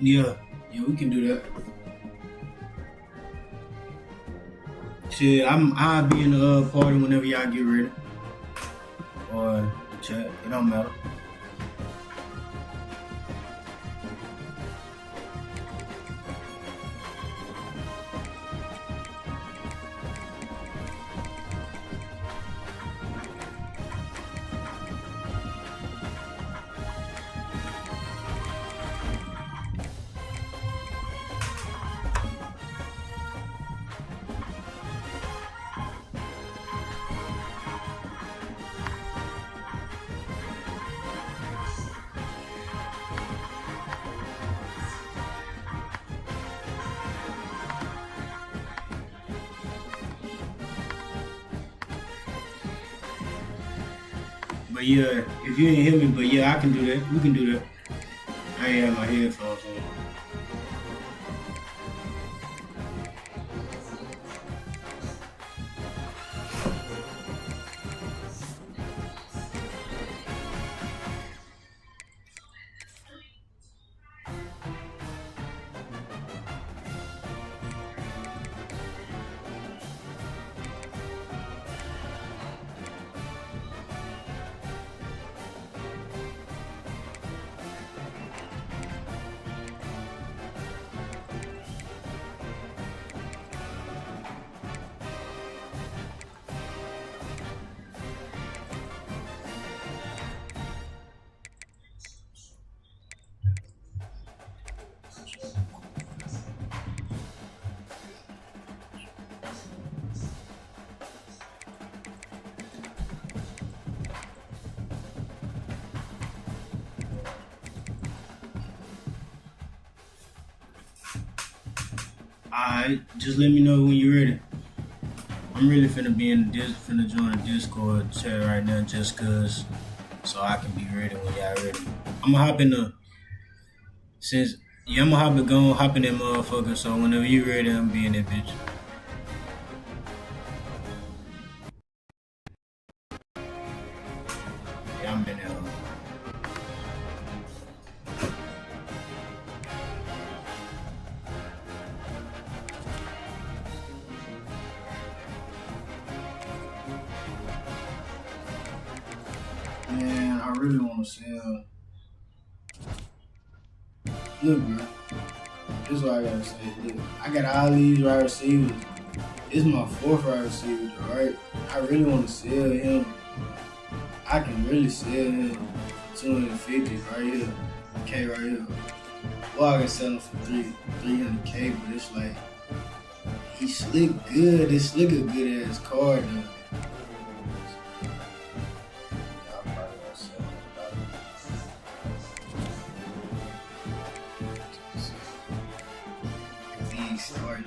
Yeah, yeah, we can do that. Shit, I'll be in the party whenever y'all get ready. Or the chat. It don't matter. But yeah, if you didn't hear me, but yeah, I can do that. We can do that. I ain't have my headphones on. Alright, just let me know when you're ready. I'm really finna be in the finna join the Discord chat right now just cause so I can be ready when y'all ready. I'ma hop in the since yeah, I'ma hop in that motherfucker so whenever you ready I'm be in that bitch. Yeah, I'm in there. Man, I really wanna sell. Look, bro. This is what I gotta say. Look, I got all these wide receivers. It's my fourth wide receiver, right? I really wanna sell him. I can really sell him for 250 right here. K right here. Well, I can sell him for 300K, but it's like he slick good. This slick a good ass card though. I probably won't sell him. Cause he ain't starting.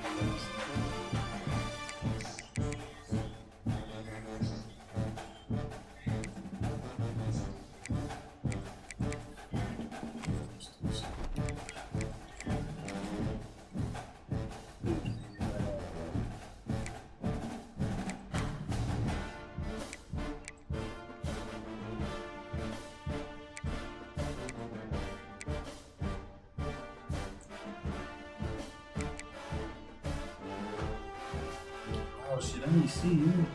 Oh shit, let me see you.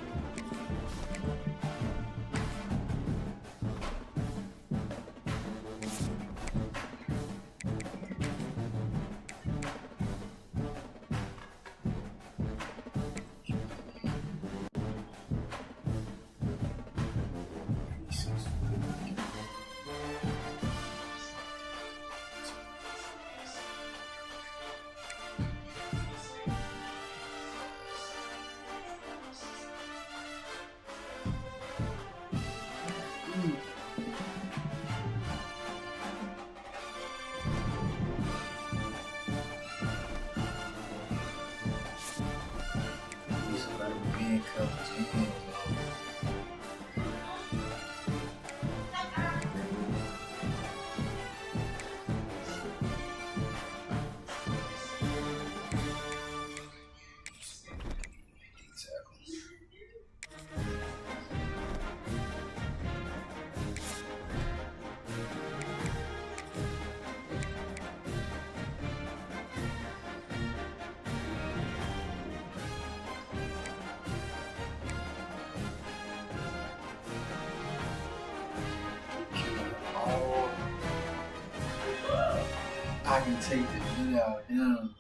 I can take the billy out of him,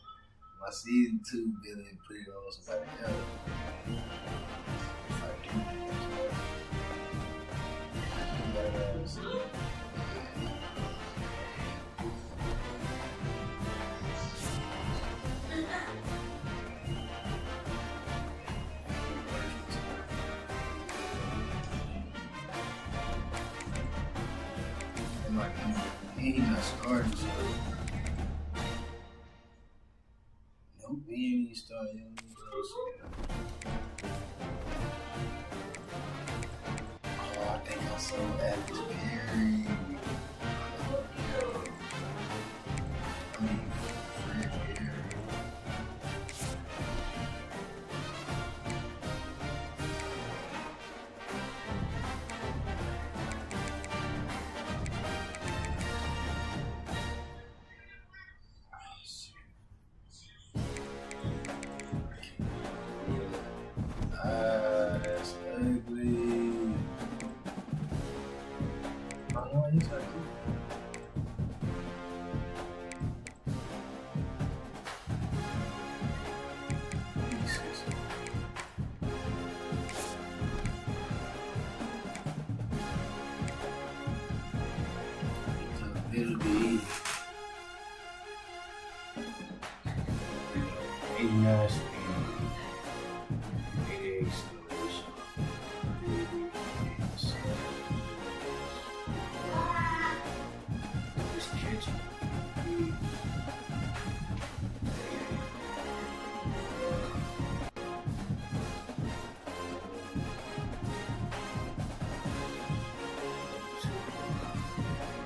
my season 2 billy, and put it on somebody else. If I do this, and like, he not starting, so nope, he ain't even starting. Oh, I think I saw Alex Perry. I mean, Fred Perry. That's ugly. I know he's ugly. It'll be easy. 89 speed, 88 acceleration, just catching.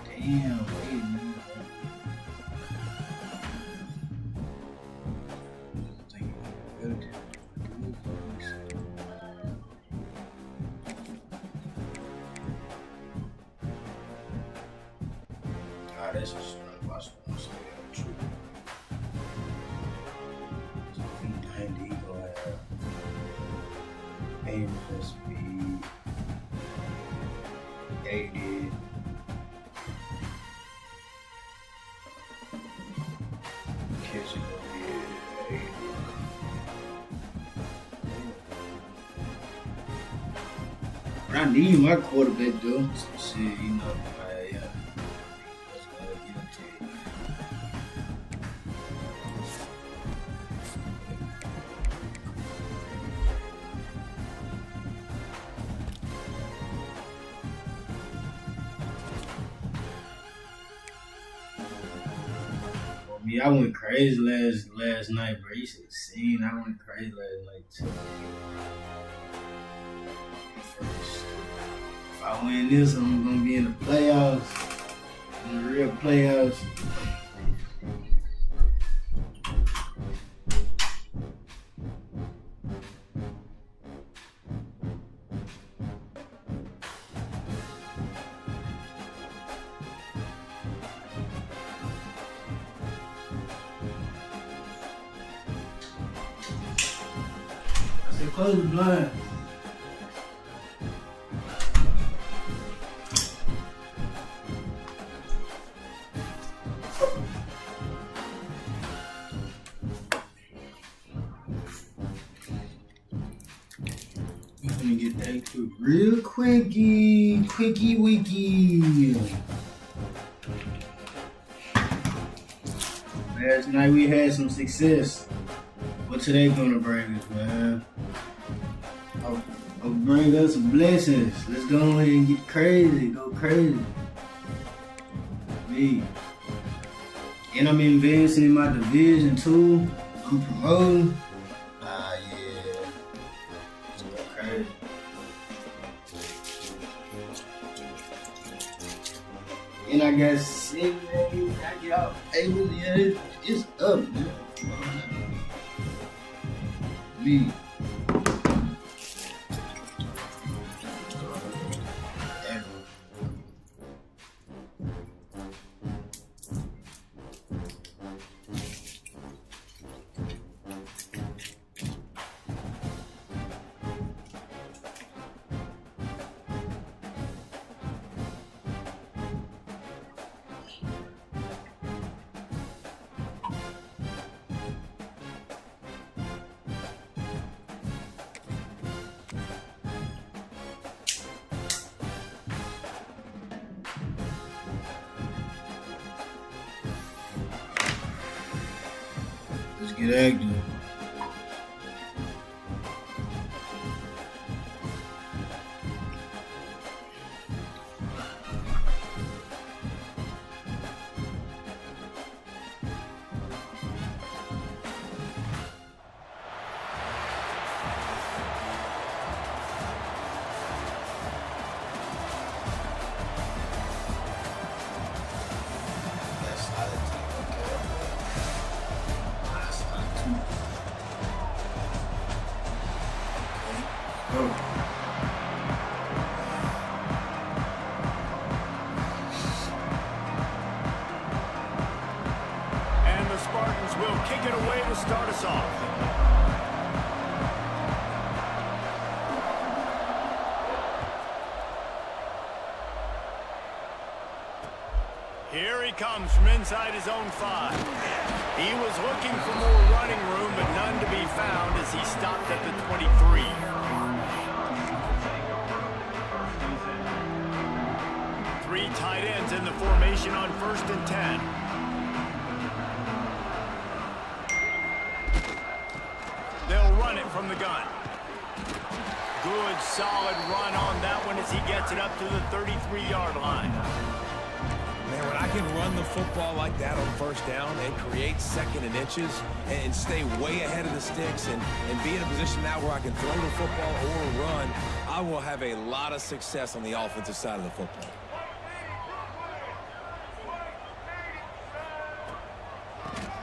Damn, wait, man. Good. Ah, this is watch one so true. So if he 90, he gonna have aim for speed 80. Catching gonna be 80. But I need my quarterback though. Some shit, you know, yeah. Let's go get into it. Well, me, I went crazy last night, bro. You should have seen. I went crazy last night too. If I win this, I'm gonna be in the playoffs, in the real playoffs. I said, close the blind. We finna get that quick, real quickie wiki. Last night we had some success. What today gonna bring us, man? I'll bring us some blessings. Let's go ahead and get crazy, go crazy. Me. And I'm advancing in my division too. I'm promoting. Yeah. Let's go crazy. And I got 7 days. I get out able. Yeah, it's up, man. Me. Let's get active. And the Spartans will kick it away to start us off. Here he comes from inside his own 5. He was looking for more running room, but none to be found as he stopped at the 23. Three tight ends in the formation on 1st and 10. They'll run it from the gun. Good, solid run on that one as he gets it up to the 33-yard line. Man, when I can run the football like that on 1st down and create 2nd and inches and stay way ahead of the sticks and be in a position now where I can throw the football or run, I will have a lot of success on the offensive side of the football.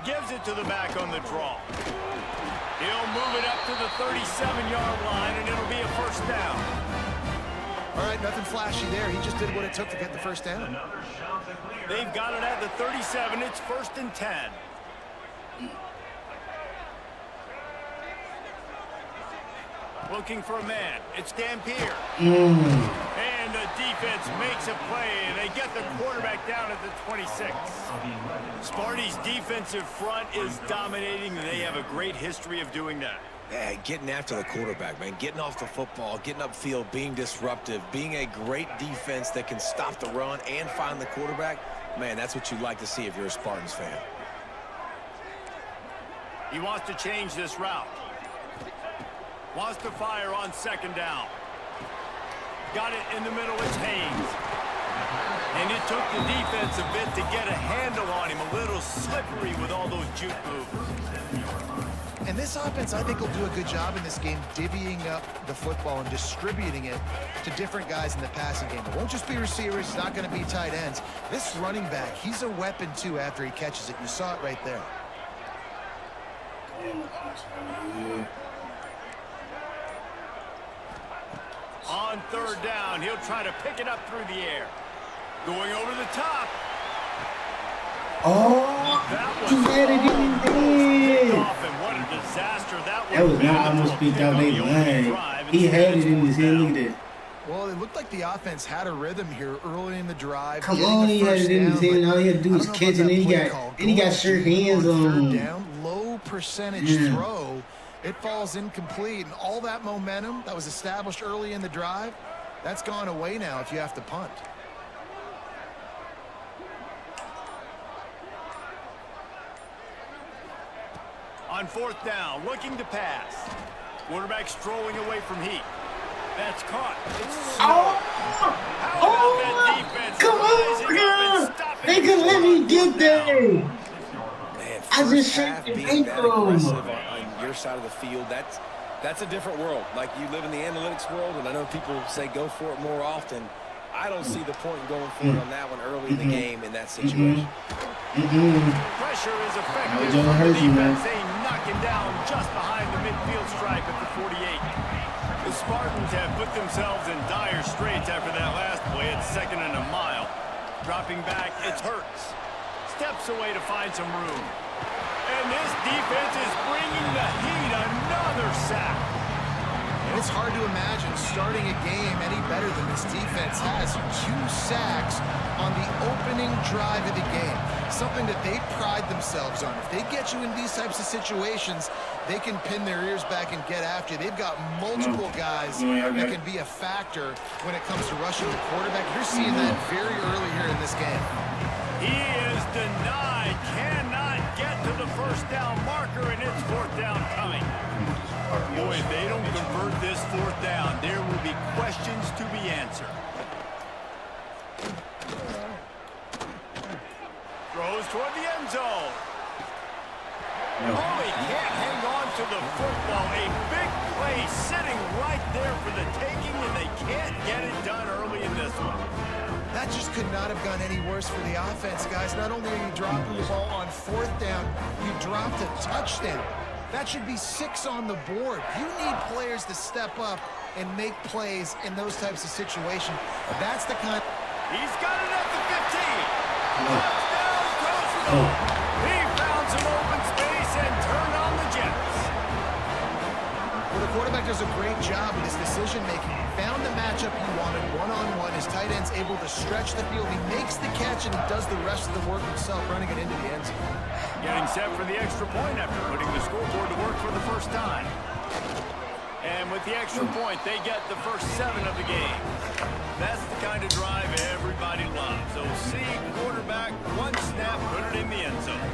Gives it to the back on the draw. He'll move it up to the 37-yard line, and it'll be a 1st down. All right, nothing flashy there. He just did what it took to get the 1st down. They've got it at the 37. It's 1st and 10. Looking for a man. It's Dampier. And the defense makes a play, and they get the quarterback down at the 26. Sparty's defensive front is dominating, and they have a great history of doing that. Yeah, getting after the quarterback, man. Getting off the football, getting upfield, being disruptive, being a great defense that can stop the run and find the quarterback. Man, that's what you like to see if you're a Spartans fan. He wants to change this route. Wants to fire on 2nd down. Got it in the middle. It's Haynes. And it took the defense a bit to get a handle on him. A little slippery with all those juke moves. And this offense, I think, will do a good job in this game divvying up the football and distributing it to different guys in the passing game. It won't just be receivers. It's not going to be tight ends. This running back, he's a weapon, too, after he catches it. You saw it right there. On 3rd down, he'll try to pick it up through the air. Going over the top. Oh, he had it in his head. What a disaster that was not almost beat out they line. He had it in his head. Look at that. Well, it looked like the offense had a rhythm here early in the drive. Come on, he had it in his head, and all he had to do was catch it, and he got sure hands on. Down, low percentage throw. It falls incomplete, and all that momentum that was established early in the drive, that's gone away now if you have to punt. On 4th down, looking to pass. Quarterback strolling away from Heat. That's caught. It's come on, they could let me get there. Man, I just shake the ankle. On your side of the field, that's a different world. Like, you live in the analytics world, and I know people say go for it more often. I don't see the point in going for it on that one early in the game in that situation. Pressure is effective. The defense, they knock him down just behind the midfield stripe at the 48. The Spartans have put themselves in dire straits after that last play. It's 2nd and a mile. Dropping back, it's Hurts. Steps away to find some room. And this defense is bringing the Heat another sack. And it's hard to imagine starting a game any better than this defense has. 2 sacks on the opening drive of the game. Something that they pride themselves on. If they get you in these types of situations, they can pin their ears back and get after you. They've got multiple guys that can be a factor when it comes to rushing the quarterback. You're seeing that very early here in this game. He is denied. Cannot get to the 1st first down marker, and it's fourth down coming. Boy, if they don't convert this fourth down, there will be questions to be answered. Throws toward the end zone. No. Oh, he can't hang on to the football. A big play sitting right there for the taking, and they can't get it done early in this one. That just could not have gone any worse for the offense, guys. Not only are you dropping the ball on fourth down, you dropped a touchdown. That should be 6 on the board. You need players to step up and make plays in those types of situations. That's the kind. He's got it at the 15. Touchdown, goes for the He found some open space and turned on the Jets. Well, the quarterback does a great job with his decision-making. He found the matchup he wanted one-on-one. His tight end's able to stretch the field. He makes the catch, and he does the rest of the work himself, running it into the end zone. Getting set for the extra point after putting the scoreboard to work for the first time. And with the extra point, they get the first 7 of the game. That's the kind of drive everybody loves. So see quarterback, one snap, put it in the end zone.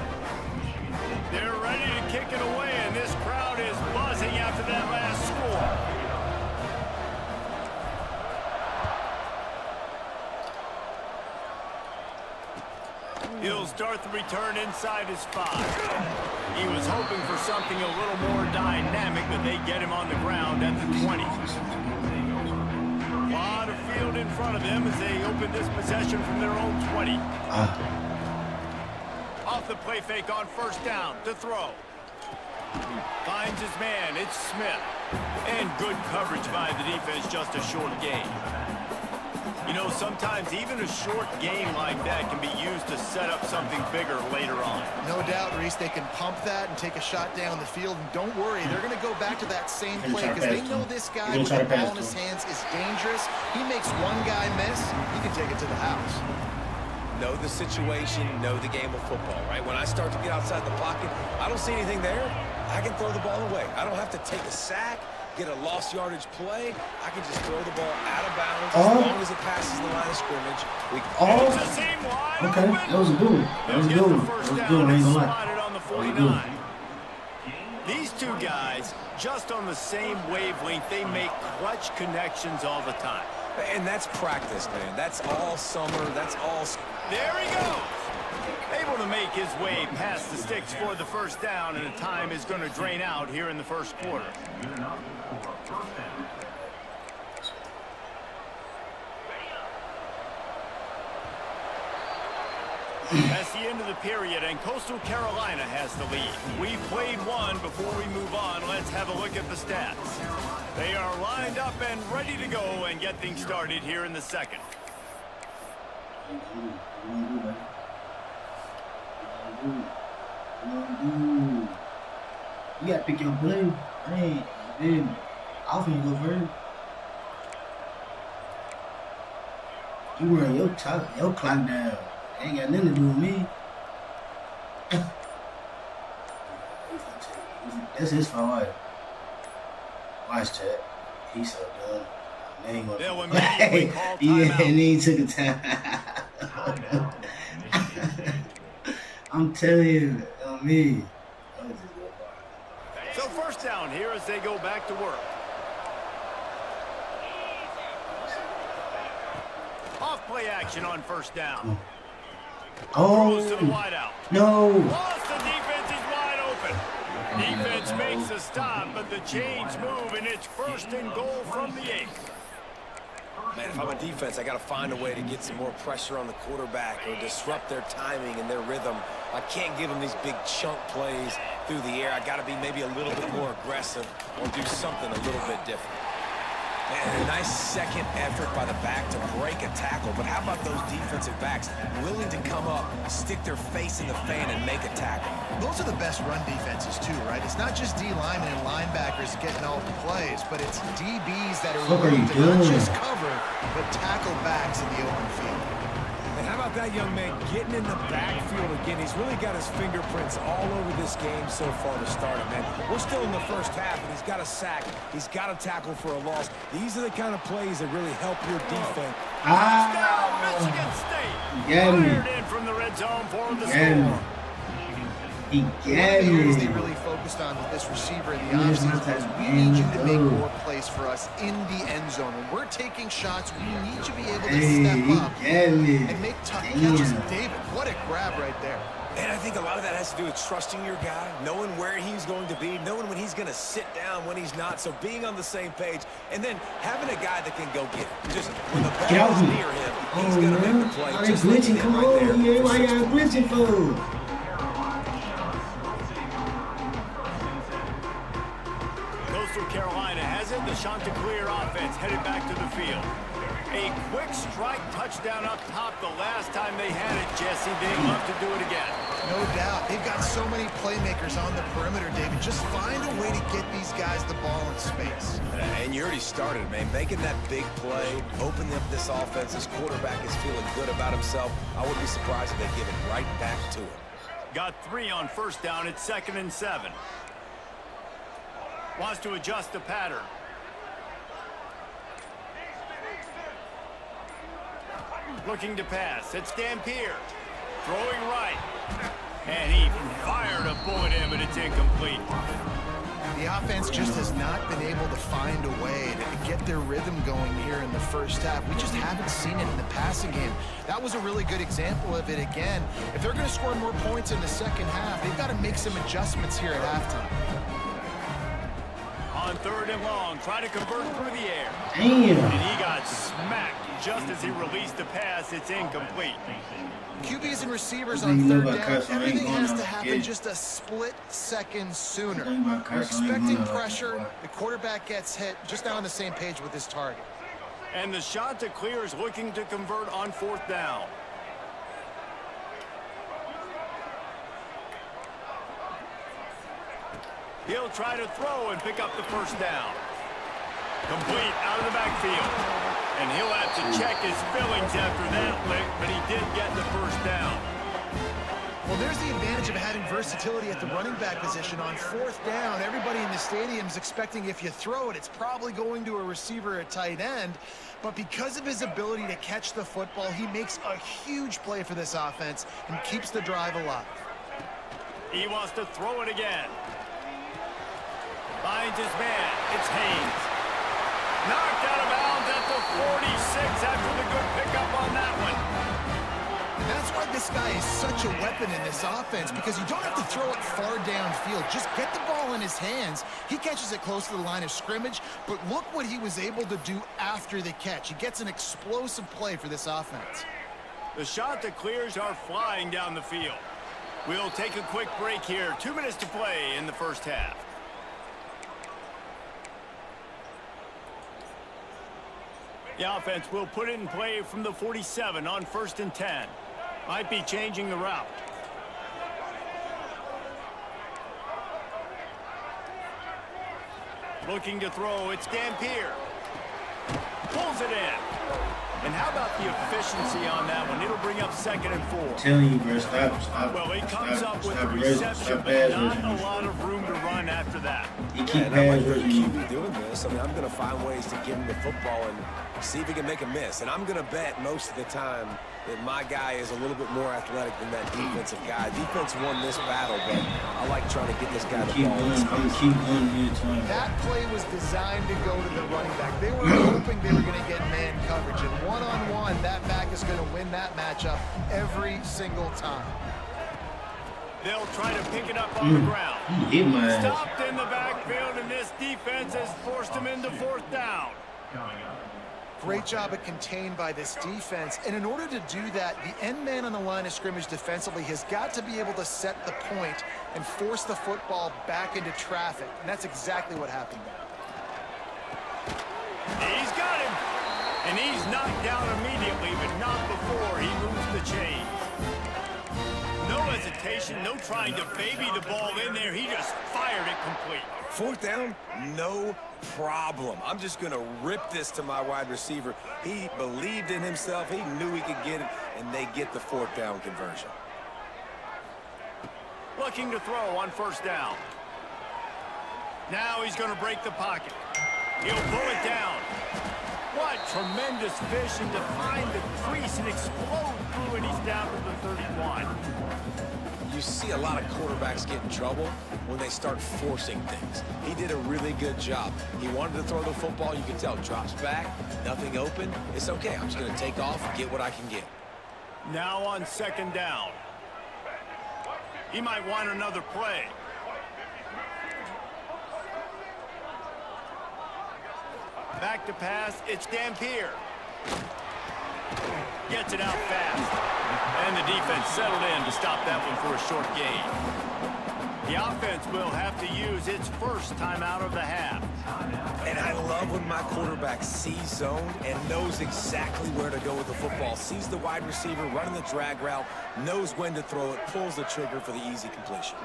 They're ready to kick it away, and this crowd is buzzing after that last score. He'll start the return inside his 5. He was hoping for something a little more dynamic, but they get him on the ground at the 20. A lot of field in front of them as they open this possession from their own 20. Off the play fake on first down to throw. Finds his man, it's Smith. And good coverage by the defense, just a short gain. You know, sometimes even a short game like that can be used to set up something bigger later on. No doubt, Reese, they can pump that and take a shot down the field. And don't worry, they're going to go back to that same play because they know this guy with the ball in his hands is dangerous. He makes one guy miss, he can take it to the house. Know the situation, know the game of football, right? When I start to get outside the pocket, I don't see anything there, I can throw the ball away. I don't have to take a sack, get a lost yardage play. I can just throw the ball out of bounds as long as it passes the line of scrimmage. Okay, that was a good one. That was a good one. That was a good one, I ain't gonna lie. On the 49. These two guys, just on the same wavelength, they make clutch connections all the time. And that's practice, man. That's all summer. That's all. There he goes. Able to make his way past the sticks for the first down, and the time is going to drain out here in the first quarter. That's the end of the period, and Coastal Carolina has the lead. We've played one. Before we move on, let's have a look at the stats. They are lined up and ready to go and get things started here in the second. You gotta pick your play. Hey, then I'll finna go first. You run your clock down. Ain't got nothing to do with me. That's his fault. Watch that. He's so dumb. They'll immediately call timeout. And he took a time. I'm telling you, on me. So first down here as they go back to work. Off play action on first down. Oh, Throws to the wideout. no. Lost, the defense is wide open. Defense makes a stop, but the chains move, and it's first and goal from the 8. Man, if I'm a defense, I got to find a way to get some more pressure on the quarterback or disrupt their timing and their rhythm. I can't give them these big chunk plays through the air. I got to be maybe a little bit more aggressive or do something a little bit different. And a nice second effort by the back to break a tackle. But how about those defensive backs willing to come up, stick their face in the fan, and make a tackle? Those are the best run defenses, too, right? It's not just D linemen and linebackers getting all the plays, but it's DBs that are willing to not just cover, but tackle backs in the open field. And how about that young man getting in the backfield again? He's really got his fingerprints all over this game so far to start it, man. We're still in the first half, and he's got a sack. He's got a tackle for a loss. These are the kind of plays that really help your defense. Michigan State. Get me. Fired in from the red zone for the score. He One got of the areas they me. really focused on with this receiver in the Here's my offseason was type we of need you game to to make go. more plays for us in the end zone. When we're taking shots, we need you to be able to Hey, step he up got me. and make tough Damn. catches. David, what a grab right there. And I think a lot of that has to do with trusting your guy, knowing where he's going to be, knowing when he's going to sit down, when he's not. So being on the same page, and then having a guy that can go get it. Just when the ball Get is him. near him, he's Oh, going to man. make the play. Why they Just like he glitching? did Come right there on, yeah. for Why 6 y'all points. glitching for? Coastal Carolina has it. The Chanticleer offense headed back to the field. A quick strike touchdown up top the last time they had it, Jesse. They'd love to do it again. No doubt. They've got so many playmakers on the perimeter, David. Just find a way to get these guys the ball in space. And you already started, man. Making that big play, opening up this offense. This quarterback is feeling good about himself. I wouldn't be surprised if they give it right back to him. Got 3 on first down. It's 2nd and 7. Wants to adjust the pattern. Looking to pass. It's Dampier. Throwing right. And he fired a bullet in, but it's incomplete. The offense just has not been able to find a way to get their rhythm going here in the first half. We just haven't seen it in the passing game. That was a really good example of it again. If they're going to score more points in the second half, they've got to make some adjustments here at halftime. On 3rd and long, trying to convert through the air. Damn. And he got smacked just as he released the pass. It's incomplete. QBs and receivers One on thing you know 3rd about down, Carson, I ain't everything going has out to to happen get it. just a split second sooner. One thing about They're Carson, I ain't expecting going out to pressure. get it. The quarterback gets hit, just not on the same page with his target. And the Chanticleer is looking to convert on 4th down. He'll try to throw and pick up the first down. Complete out of the backfield. And he'll have to check his fillings after that lick, but he did get the first down. Well, there's the advantage of having versatility at the running back position. On 4th down, everybody in the stadium is expecting if you throw it, it's probably going to a receiver at tight end. But because of his ability to catch the football, he makes a huge play for this offense and keeps the drive alive. He wants to throw it again. Finds his man. It's Haynes. Knocked out of bounds at the 46 after the good pickup on that one. And that's why this guy is such a weapon in this offense, because you don't have to throw it far downfield. Just get the ball in his hands. He catches it close to the line of scrimmage, but look what he was able to do after the catch. He gets an explosive play for this offense. The Chanticleers are flying down the field. We'll take a quick break here. 2 minutes to play in the first half. The offense will put it in play from the 47 on 1st and 10. Might be changing the route. Looking to throw, it's Dampier. Pulls it in. And how about the efficiency on that one? It'll bring up 2nd and 4. I'm telling you, bro, stop. Well, he comes stop, up with stop the rushing, reception, stop but pass not rushing. a lot of room to run after that. He keep And I pass like the rushing. QB doing this. I mean, I'm going to find ways to give him the football and see if he can make a miss. And I'm going to bet most of the time that my guy is a little bit more athletic than that defensive guy. Defense won this battle, but I like trying to get this guy the Keep ball. going, keep going here, trying. That play was designed to go to the running back. They were hoping they were going to get man coverage. And one-on-one, that back is going to win that matchup every single time. They'll try to pick it up on the ground. He hit my ass. Stopped in the backfield, and this defense has forced him into 4th down. Great job at contained by this defense. And in order to do that, the end man on the line of scrimmage defensively has got to be able to set the point and force the football back into traffic. And that's exactly what happened there. He's got him. And he's knocked down immediately, but not before he moves the chains. No hesitation, no trying to baby the ball in there. He just fired it complete. 4th down, no problem. I'm just going to rip this to my wide receiver. He believed in himself. He knew he could get it, and they get the 4th down conversion. Looking to throw on 1st down. Now he's going to break the pocket. He'll pull it down. What tremendous vision to find the crease and explode through, and he's down to the 31. you see a lot of quarterbacks get in trouble when they start forcing things. He did a really good job. He wanted to throw the football. You can tell, drops back, nothing open. It's okay. I'm just going to take off and get what I can get. Now on 2nd down. He might want another play. Back to pass. It's Dampier. Gets it out fast. And the defense settled in to stop that one for a short gain. The offense will have to use its first timeout of the half. And I love when my quarterback sees zoned and knows exactly where to go with the football. Sees the wide receiver running the drag route, knows when to throw it, pulls the trigger for the easy completion.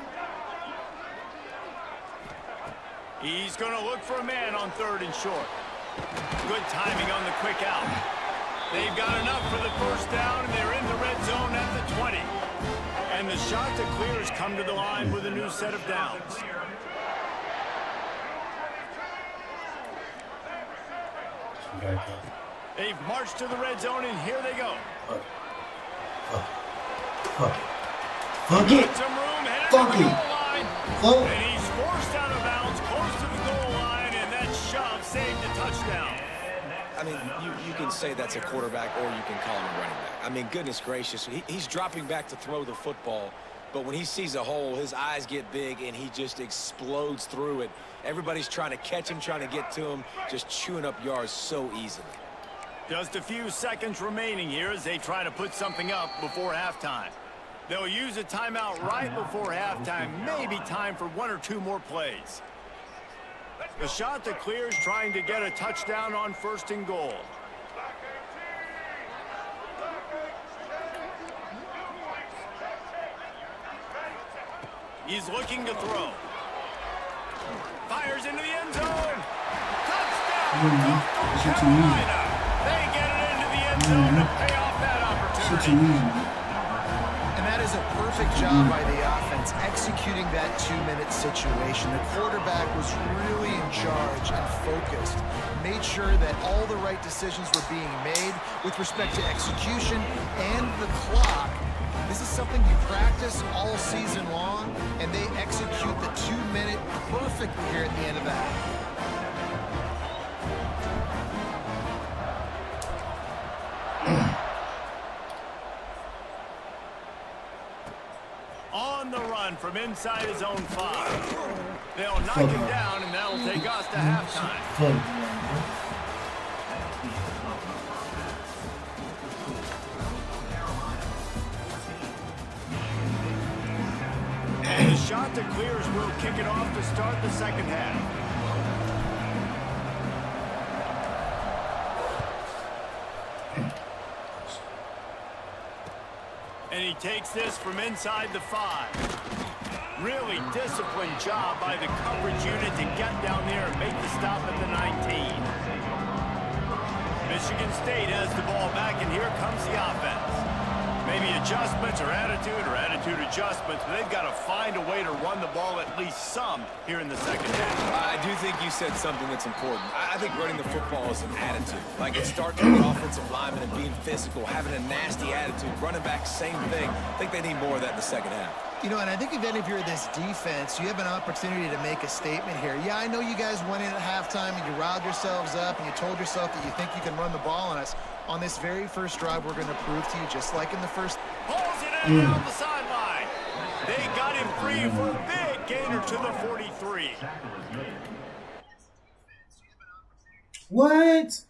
He's going to look for a man on 3rd and short. Good timing on the quick out. They've got enough for the first down, and they're in the red zone at the 20. And the shot to clear has come to the line with a new set of downs. They've marched to the red zone, and here they go. Fuck it. Some room headed Fuck to the it. goal line. Fuck. And he's forced out of bounds close to the goal line, and that shove saved a touchdown. I mean, you can say that's a quarterback or you can call him a running back. I mean, goodness gracious, he's dropping back to throw the football, but when he sees a hole, his eyes get big and he just explodes through it. Everybody's trying to catch him, trying to get to him, just chewing up yards so easily. Just a few seconds remaining here as they try to put something up before halftime. They'll use a timeout right before halftime, maybe time for 1 or 2 more plays. The shot to clear is trying to get a touchdown on 1st and goal. He's looking to throw. Fires into the end zone. Touchdown! North Carolina. They get it into the end zone to pay off that opportunity. And that is a perfect job by the offense executing that 2-minute situation. The quarterback was really in charge and focused. Made sure that all the right decisions were being made with respect to execution and the clock. This is something you practice all season long, and they execute the 2-minute perfectly here at the end of the half. On the run from inside his own 5. They'll knock him down, and that'll take us to halftime. And the shot to clears will kick it off to start the 2nd half. And he takes this from inside the 5. Really disciplined job by the coverage unit to get down there and make the stop at the 19. Michigan State has the ball back, and here comes the offense. Maybe adjustments or attitude adjustments, but they've got to find a way to run the ball at least some here in the 2nd half. I do think you said something that's important. I think running the football is an attitude. Like, it starts with the offensive lineman and being physical, having a nasty attitude. Running back, same thing. I think they need more of that in the 2nd half. You know, and I think if any of you are this defense, you have an opportunity to make a statement here. Yeah, I know you guys went in at halftime and you riled yourselves up and you told yourself that you think you can run the ball on us. On this very first drive, we're going to prove to you, just like in the first. Pulls it in down the sideline. They got him free for a big gainer to the 43. What?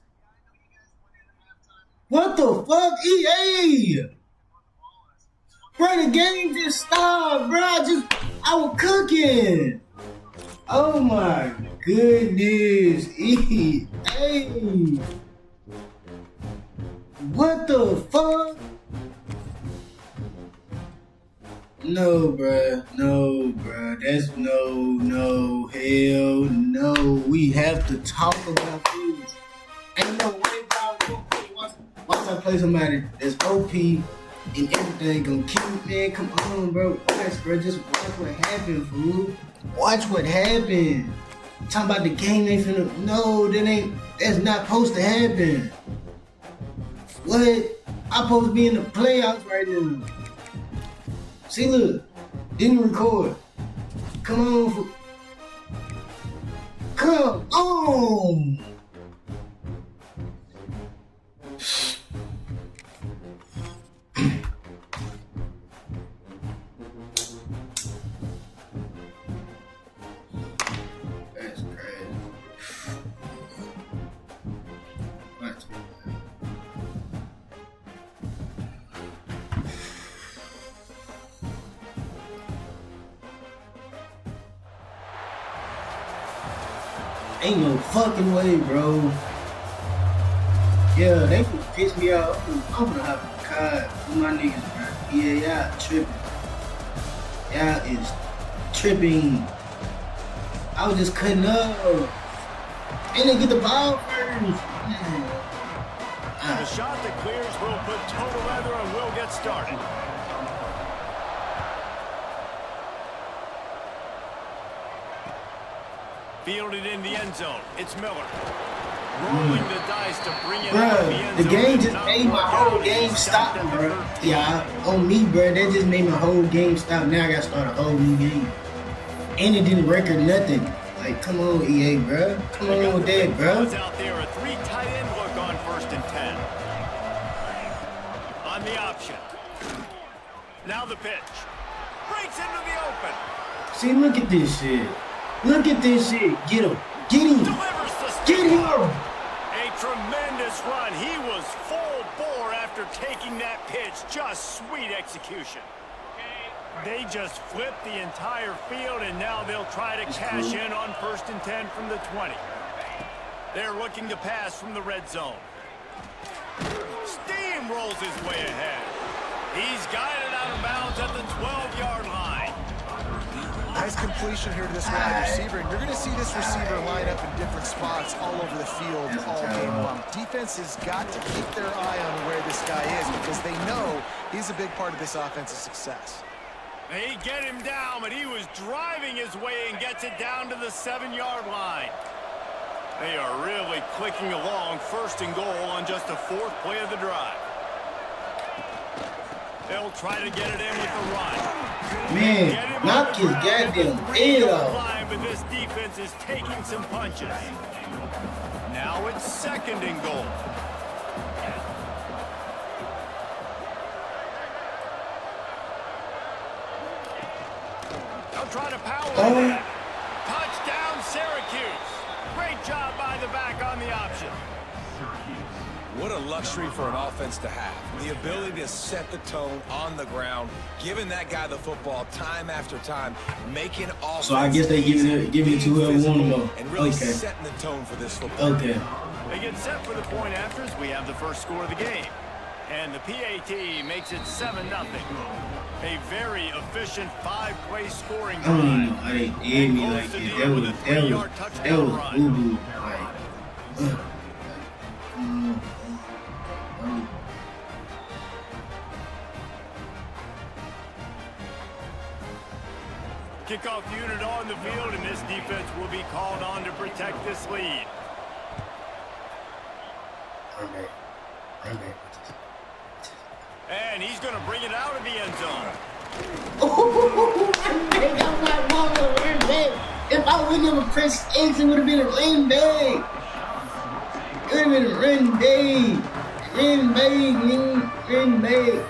What the fuck, EA? Bro, the game just stopped, bro. I was cooking. Oh my goodness, EA. What the fuck? No, bruh. No, bruh. That's no, hell no. We have to talk about this. Ain't no way, bro. Once I play somebody that's OP and everything gonna keep, man, come on, bro. Watch, bro. Just watch what happened, fool. Watch what happened. Talking about the game they finna. No, that's not supposed to happen. What? I'm supposed to be in the playoffs right now. See, look. Didn't record. Come on. Come on. That's crazy. What? Ain't no fucking way, bro. Yeah, they could piss me off. I'm gonna have a card with my niggas, bro. Yeah, y'all tripping. Y'all is tripping. I was just cutting up. And they get the ball first. The shot that clears will put total leather and will get started. Fielded in the end zone. It's Miller. Rolling the dice to bring it out of the end the zone. game just made my whole game stop, bro. Yeah, on me, bro. That just made my whole game stop. Now I gotta start a whole new game. And it didn't record nothing. Like, come on, EA, bro. Come on with that, bro. Out there, a 3 tight end look on 1st and 10. On the option. Now the pitch. Breaks into the open. See, look at this shit. Look at this shit. Get him. Get him. Delivers the Get him. A tremendous run. He was full bore after taking that pitch. Just sweet execution. They just flipped the entire field, and now they'll try to cash in on 1st and 10 from the 20. They're looking to pass from the red zone. Steamrolls his way ahead. He's guided out of bounds at the 12-yard line. Nice completion here to this wide receiver, and you're going to see this receiver line up in different spots all over the field all game long. Defense has got to keep their eye on where this guy is because they know he's a big part of this offense's success. They get him down, but he was driving his way and gets it down to the 7-yard line. They are really clicking along 1st and goal on just the 4th play of the drive. They'll try to get it in with the run. Man, knock his goddamn head off. But this defense is taking some punches. Now it's 2nd and goal. They'll try to power that. Touchdown, Syracuse. Great job by the back on the option. What a luxury for an offense to have. The ability to set the tone on the ground, giving that guy the football time after time, making offense. So I guess they giving it to whoever want them. And really Okay. setting the tone for this football. Okay. They get set for the point afters. We have the first score of the game. And the PAT makes it 7-0. A very efficient 5-play scoring I don't even know drive. how they did me like this. That was boo-boo. Like, Kickoff unit on the field, and this defense will be called on to protect this lead. And he's going to bring it out of the end zone. If I wouldn't have pressed X, it would have been a run bag. It would have been a run bag. Run bag, man. Run bag.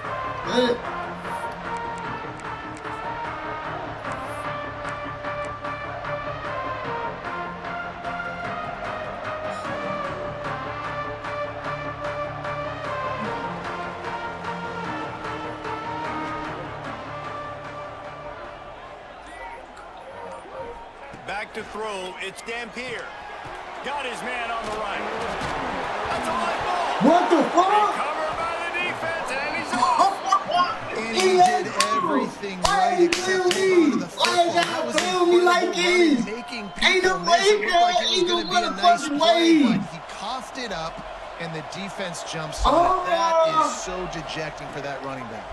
Back to throw, it's Dampier. Got his man on the right. That's a light ball. What the fuck? Covered by the defense, and he's off. And he did everything right except hold on to the football. That was incredible running, making people miss. It looked like it was going to be a nice play, but he coughed it up, and the defense jumps on it. That is so dejecting for that running back.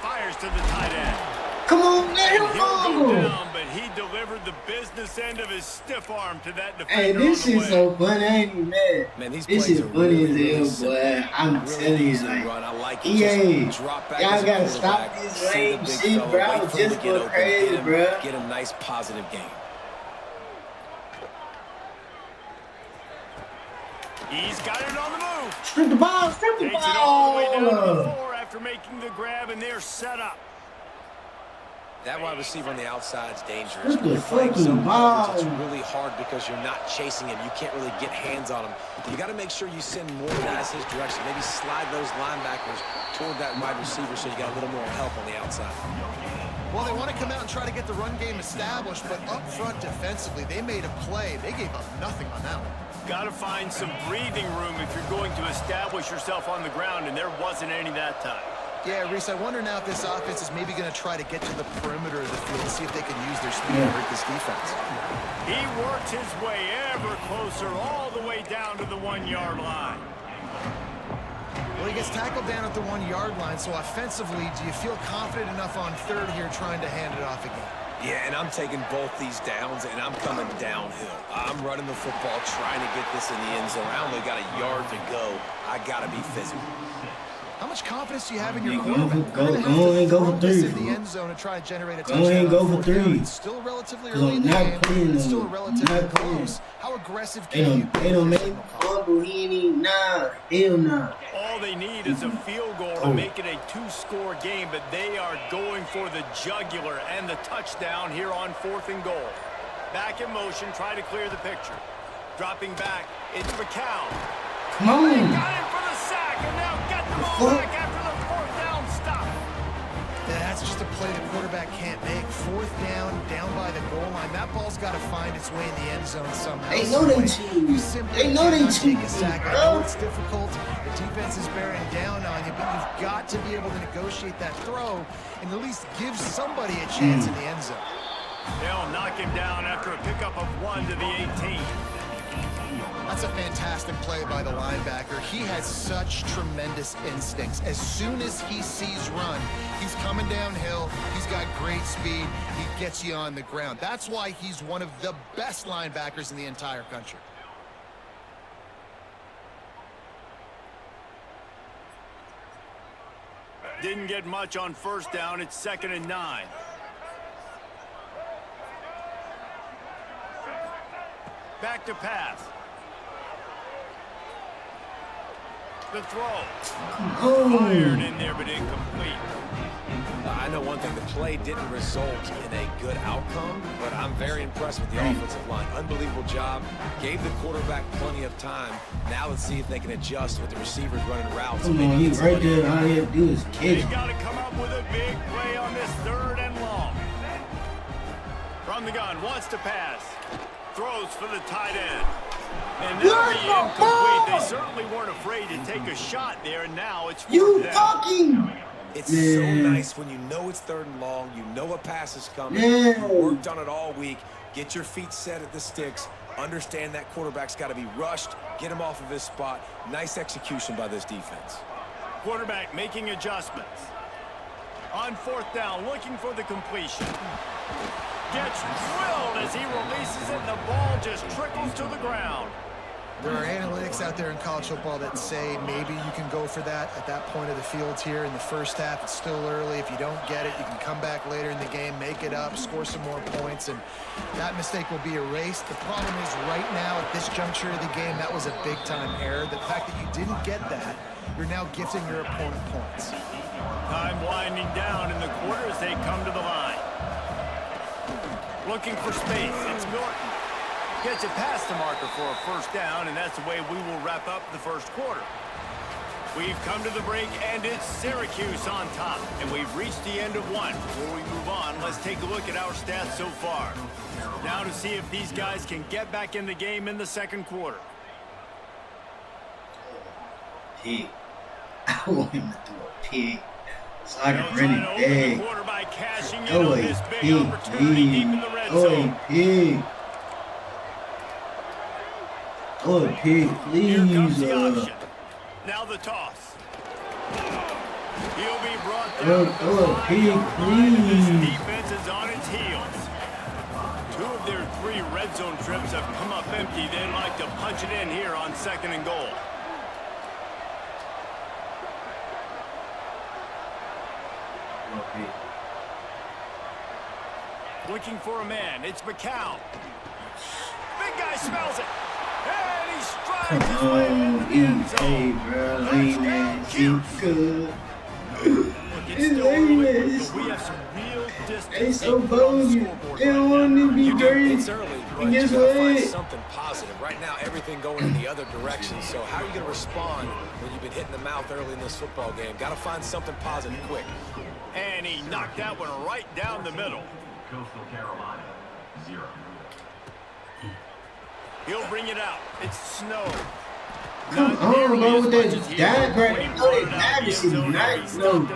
Fires to the tight end. Come on, let him He'll go go. down, but he delivered the business end of his stiff arm to that defender. Hey, this shit's so funny. I ain't even mad. Man, these This plays shit are funny really as hell, boy. I'm telling you, like, run. I like it. EA, Just drop back y'all as a gotta quarterback, stop this see the lame big shit, fella, bro. I wait was for him just to get going open, crazy, bro. Get a nice positive game. He's got it on the move. Strip the ball, strip the Takes it all the way down to the ball. floor after making the grab, and they're set up. That wide receiver on the outside is dangerous. Strip When the you're playing fucking zone ball. coverage, it's really hard because you're not chasing him. You can't really get hands on him. You got to make sure you send more guys his direction. Maybe slide those linebackers toward that wide receiver so you got a little more help on the outside. Well, they want to come out and try to get the run game established, but up front defensively, they made a play. They gave up nothing on that one. Got to find some breathing room if you're going to establish yourself on the ground, and there wasn't any that time. Yeah, Reese, I wonder now if this offense is maybe going to try to get to the perimeter of the field and see if they can use their speed to hurt this defense. He works his way ever closer all the way down to the 1-yard line. Well, he gets tackled down at the 1-yard line, so offensively, do you feel confident enough on third here trying to hand it off again? Yeah, and I'm taking both these downs, and I'm coming downhill. I'm running the football, trying to get this in the end zone. I only got a yard to go. I got to be physical. How much confidence do you have in your Go quarterback? for three. In the end zone and try to generate a Go ahead and go for three. It's still relatively 'Cause early in I'm the not game. playing It's still them. relatively Not playing. close. How aggressive They can you don't, they don't make him fumble. He ain't even, nah. Hell nah. All they need is a field goal to make it a 2-score game, but they are going for the jugular and the touchdown here on 4th and goal. Back in motion, try to clear the picture. Dropping back, it's McCown. Come on. Got him for the sack, and now got the ball back after the 4th down stop. That's just a play the quarterback can't make. 4th down, down by the goal line. That ball's got to find its way in the end zone somehow. They know they You cheating. simply They know they cannot take a cheating, sack. I bro. know it's difficult. The defense is bearing down on you, but you've got to be able to negotiate that throw and at least give somebody a chance in the end zone. They'll knock him down after a pickup of 1 to the 18. That's a fantastic play by the linebacker. He has such tremendous instincts. As soon as he sees run, he's coming downhill. He's got great speed. He gets you on the ground. That's why he's one of the best linebackers in the entire country. Didn't get much on 1st down. It's 2nd and 9. Back to pass. The throw. Fired in there, but incomplete. I know one thing, the play didn't result in a good outcome, but I'm very impressed with the offensive line. Unbelievable job. Gave the quarterback plenty of time. Now let's see if they can adjust with the receivers running routes. Come on, he right there. All he have to do is They catch. got to come up with a big play on this 3rd and long. From the gun, wants to pass. Throws for the tight end. And that'll be incomplete. They certainly weren't afraid to take a shot there, and now it's 4th You down. fucking. It's so nice when you know it's 3rd and long, you know a pass is coming, Yeah. you worked on it all week, get your feet set at the sticks, understand that quarterback's got to be rushed, get him off of his spot. Nice execution by this defense. Quarterback making adjustments. On 4th down, looking for the completion. Gets drilled as he releases it, and the ball just trickles to the ground. There are analytics out there in college football that say maybe you can go for that at that point of the field here in the first half. It's still early. If you don't get it, you can come back later in the game, make it up, score some more points, and that mistake will be erased. The problem is right now at this juncture of the game, that was a big-time error. The fact that you didn't get that, you're now gifting your opponent points. Time winding down in the quarter as they come to the line. Looking for space. It's Norton. Gets it past the marker for a 1st down, and that's the way we will wrap up the 1st quarter. We've come to the break, and it's Syracuse on top, and we've reached the end of 1. Before we move on, let's take a look at our stats so far. Now to see if these guys can get back in the game in the 2nd quarter. Pig. I want him to throw a pig so I can run They'll try to it open the back. quarter by cashing in Throw on a this big pig, opportunity deep in the red zone. pig. Throw a pig, Here comes please. the option. Now the toss. He'll be brought down. Throw a pig, This please. defense is on its heels. 2 of their 3 red zone trips have come up empty. They'd like to punch it in here on 2nd and goal. Okay. Looking for a man. It's McCown. Big guy smells it. And he strides his way into the end zone. Hey, bro. Lame man. You good. It's still early, but we have some real distance. They so bold. They don't want to be dirty. It's early, but And you guess gotta find what? something positive. Right now, everything going in the other direction. So how are you going to respond when you've been hitting the mouth early in this football game? Got to find something positive quick. And he knocked that one right down the middle. Coastal Carolina, 0. He'll bring it out. It's Snow. Come on, bro, with that diagram. No, they obviously not. No,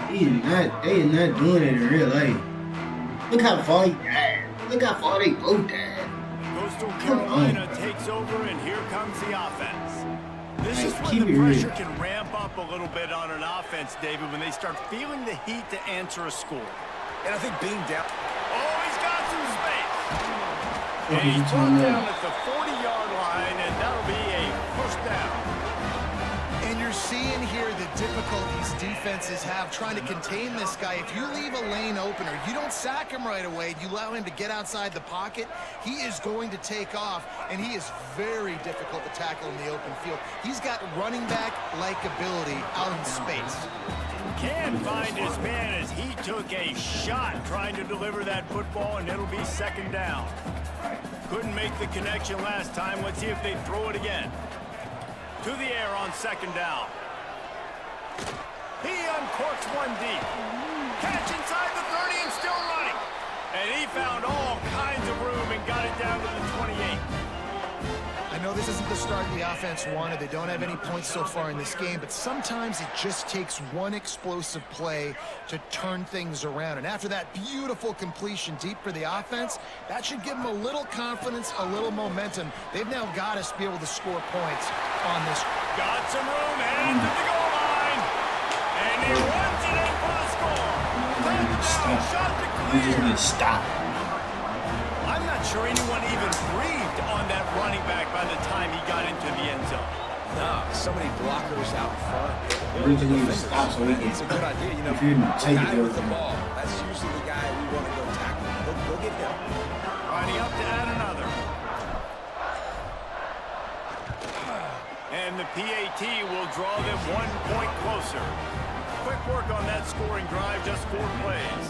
they is not doing it in real life. Look how far he died. Look how far they both died. Coastal Carolina takes over, and here comes the offense. This is Keep when it the real. pressure can ramp up a little bit on an offense, David, when they start feeling the heat to answer a score. And I think being down. Oh, he's got some space. What And are you he's talking brought down about? at the 40-yard line, and that'll be a first down. And you're seeing here the difficulties defenses have trying to contain this guy. If you leave a lane open or you don't sack him right away, you allow him to get outside the pocket, he is going to take off, and he is very difficult to tackle in the open field. He's got running back-like ability out in space. Can't find his man as he took a shot trying to deliver that football, and it'll be 2nd down. Couldn't make the connection last time. Let's see if they throw it again. To the air on 2nd down. He uncorks one deep. Catch inside the 30 and still running. And he found all kinds of room and got it down to the 28. I know this isn't the start the offense wanted. They don't have any points so far in this game, but sometimes it just takes one explosive play to turn things around. And after that beautiful completion deep for the offense, that should give them a little confidence, a little momentum. They've now got us to be able to score points on this. Got some room, heading to the goal line. And he runs it in for the score. Touchdown, shot to You just clear. need to stop. I'm not sure anyone even breathed on that running back by the time he got into the end zone. Nah, so many blockers out front. We just need to stop so we can. It's a good idea. You know, If you take the guy it with the over. ball, that's usually the guy we want to go tackle. Go get him. Lining up to add another. And the PAT will draw them 1 point closer. Quick work on that scoring drive, just 4 plays.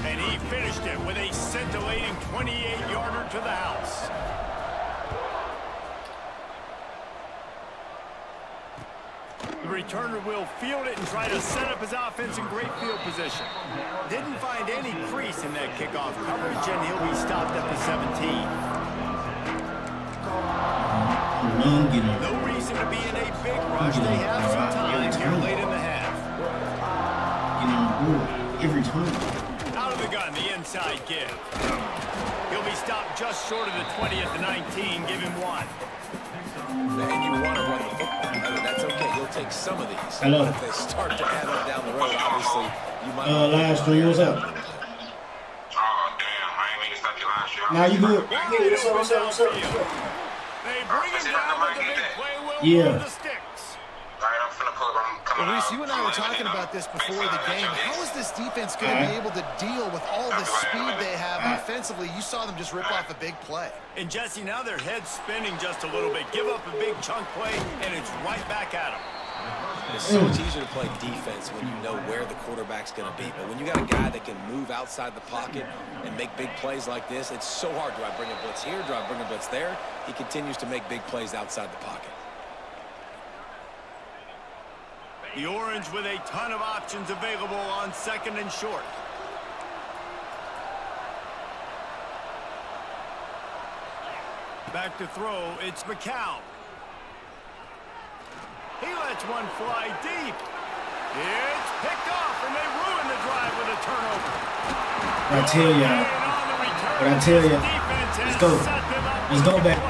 And he finished it with a scintillating 28-yarder to the house. The returner will field it and try to set up his offense in great field position. Didn't find any crease in that kickoff coverage, and he'll be stopped at the 17. No reason to be in a big rush. They have some time here late in the half. Get on the board every time. Out of the gun, the inside give. He'll be stopped just short of the 20 at the 19. Give him 1. And you want to run the football. I mean, that's okay. You'll take some of these. Hello. But if they start to add up down the road, obviously, you might Live stream, what's up? Oh, damn. I ain't mean to stop you last year. Nah, you good? What's up? They bring him down with the big play. Will Yeah. move the sticks. All right, I'm finna pull up. I'm coming Well, Reese, out. you and I were talking about this before the game. How is this defense going to be able to deal with all the speed they have offensively? You saw them just rip off a big play. And Jesse, now their head's spinning just a little bit. Give up a big chunk play, and it's right back at them. It's so much easier to play defense when you know where the quarterback's going to be. But when you got a guy that can move outside the pocket and make big plays like this, it's so hard. Do I bring a blitz here? Do I bring a blitz there? He continues to make big plays outside the pocket. The Orange with a ton of options available on 2nd and short. Back to throw, it's McCown. He lets one fly deep. It's picked off, and they ruin the drive with a turnover. I tell y'all. But I tell you, let's go. Let's go back.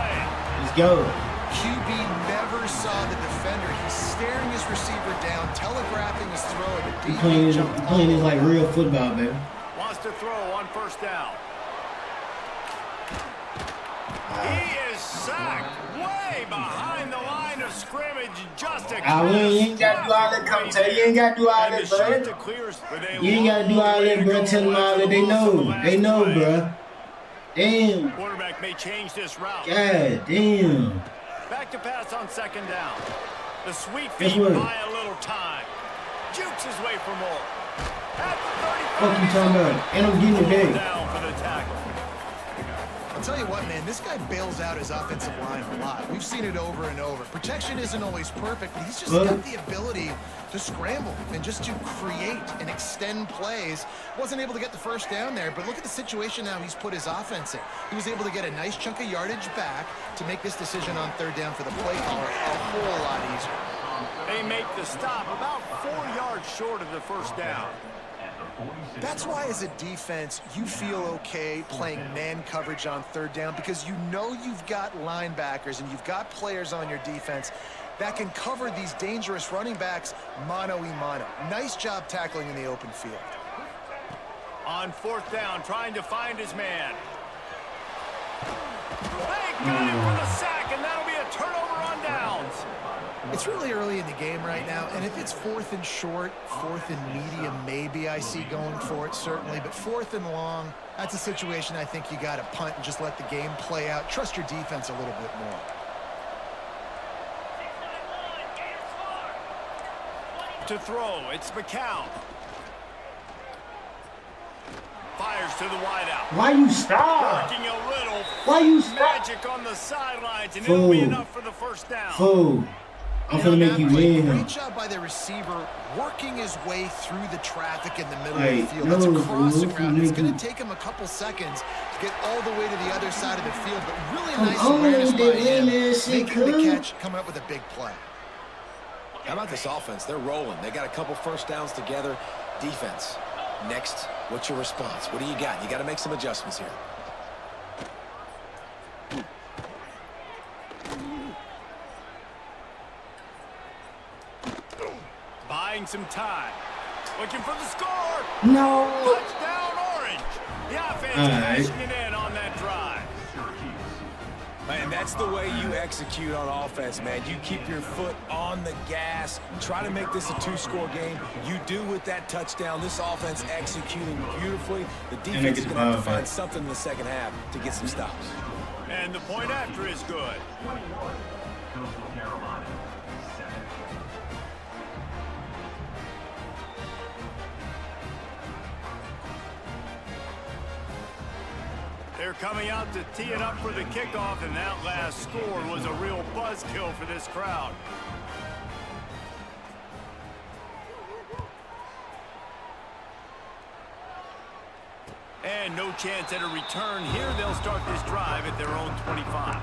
Let's go. QB never saw the defender. He's staring his receiver down, telegraphing his throw at a You deep playing jump. this like real football, baby. Wants to throw on first down. He is sacked way behind the line of scrimmage. Just a you ain't got to do all that, come you ain't got to do all that, bro. You ain't got to do all that, bro. Tell them all that they know. They know, bro. Damn. Quarterback may change this route. God damn. Back to pass on second down. The sweet feet buy a little time. Jukes his way for more. At the 35. Fuck you talking about? And I'm getting it back. Down for the tackle. I'll tell you what, man, this guy bails out his offensive line a lot. We've seen it over and over. Protection isn't always perfect, but he's just got the ability to scramble and just to create and extend plays. Wasn't able to get the first down there, but look at the situation now he's put his offense in. He was able to get a nice chunk of yardage back to make this decision on third down for the play caller a whole lot easier. They make the stop about 4 yards short of the first down. That's why, as a defense, you feel okay playing man coverage on third down because you know you've got linebackers and you've got players on your defense that can cover these dangerous running backs mano-a-mano. Nice job tackling in the open field. On fourth down, trying to find his man. They got him for the sack, and that'll be a turnover on downs. It's really early in the game right now, and if it's fourth and short, fourth and medium, maybe I see going for it, certainly. But fourth and long, that's a situation I think you got to punt and just let the game play out. Trust your defense a little bit more. To throw, it's McCown. Fires to the wideout. Why you stop? Working a little Why you stop? magic on the sidelines, and it'll be enough for the first down. Fool. I'm gonna make you win. Great job by the receiver working his way through the traffic in the middle of the field. That's across the ground. It's going to take him a couple seconds to get all the way to the other side of the field, but really nice awareness by him, making the catch, coming up with a big play. How about this offense? They're rolling. They got a couple first downs together. Defense. Next, what's your response? What do you got? You got to make some adjustments here. Buying some time. Looking for the score. No. Touchdown, Orange. The offense cashing it in on that drive. Man, that's the way you execute on offense, man. You keep your foot on the gas. Try to make this a two-score game. You do with that touchdown. This offense executing beautifully. The defense is going to have to find something in the second half to get some stops. And the point after is good. They're coming out to tee it up for the kickoff, and that last score was a real buzzkill for this crowd. And no chance at a return here. They'll start this drive at their own 25.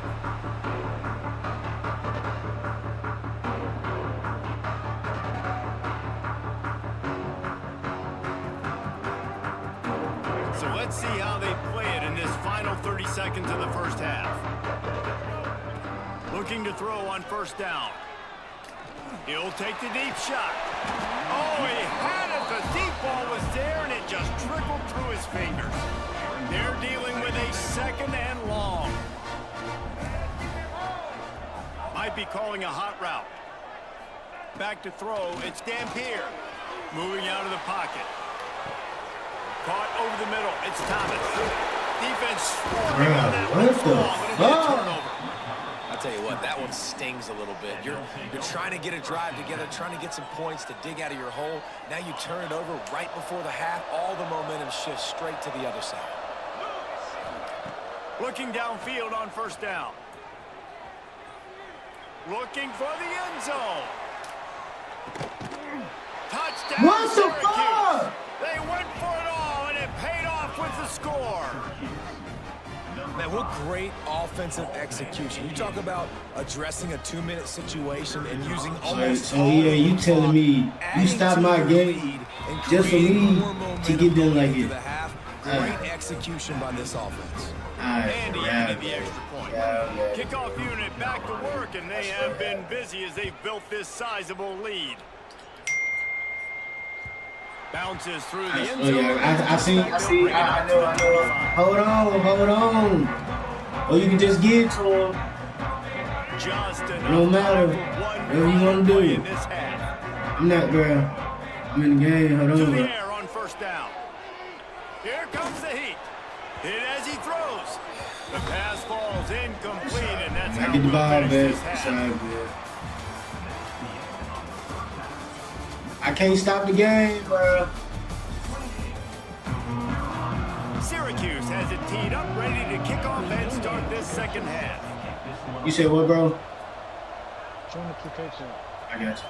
So let's see how they play it in this final 30 seconds of the first half. Looking to throw on first down. He'll take the deep shot. Oh, he had it. The deep ball was there, and it just trickled through his fingers. They're dealing with a second and long. Might be calling a hot route. Back to throw. It's Dampier. Moving out of the pocket. Caught over the middle. It's Thomas. Defense swarming on that one. It'll be a turnover. I'll tell you what, that one stings a little bit. You're trying to get a drive together, trying to get some points to dig out of your hole. Now you turn it over right before the half. All the momentum shifts straight to the other side. Looking downfield on first down. Looking for the end zone. Touchdown, What the Syracuse. fuck? They went for it all, and it paid off with the score. Man, what great offensive execution. You talk about addressing a 2-minute situation and using almost so yeah, you telling me you stopped my game just for me to get done like it. Great execution by this offense. And he added the extra point. Kickoff unit back to work, and they have been busy as they've built this sizable lead. Bounces through the end Oh zone. yeah, I see. I know. Hold on. Or you can just give it to him. Just No matter. Whatever you want to do. in this half. I'm not, bro. I'm in the game. Hold To on, the bro. air on first down. Here comes the heat. Hit as he throws. The pass falls incomplete, and that's I how get the we'll ball finish back. this half. It's all good. I can't stop the game, bro. Syracuse has it teed up, ready to kick off and start this second half. You said what, bro? Show him application. I got you.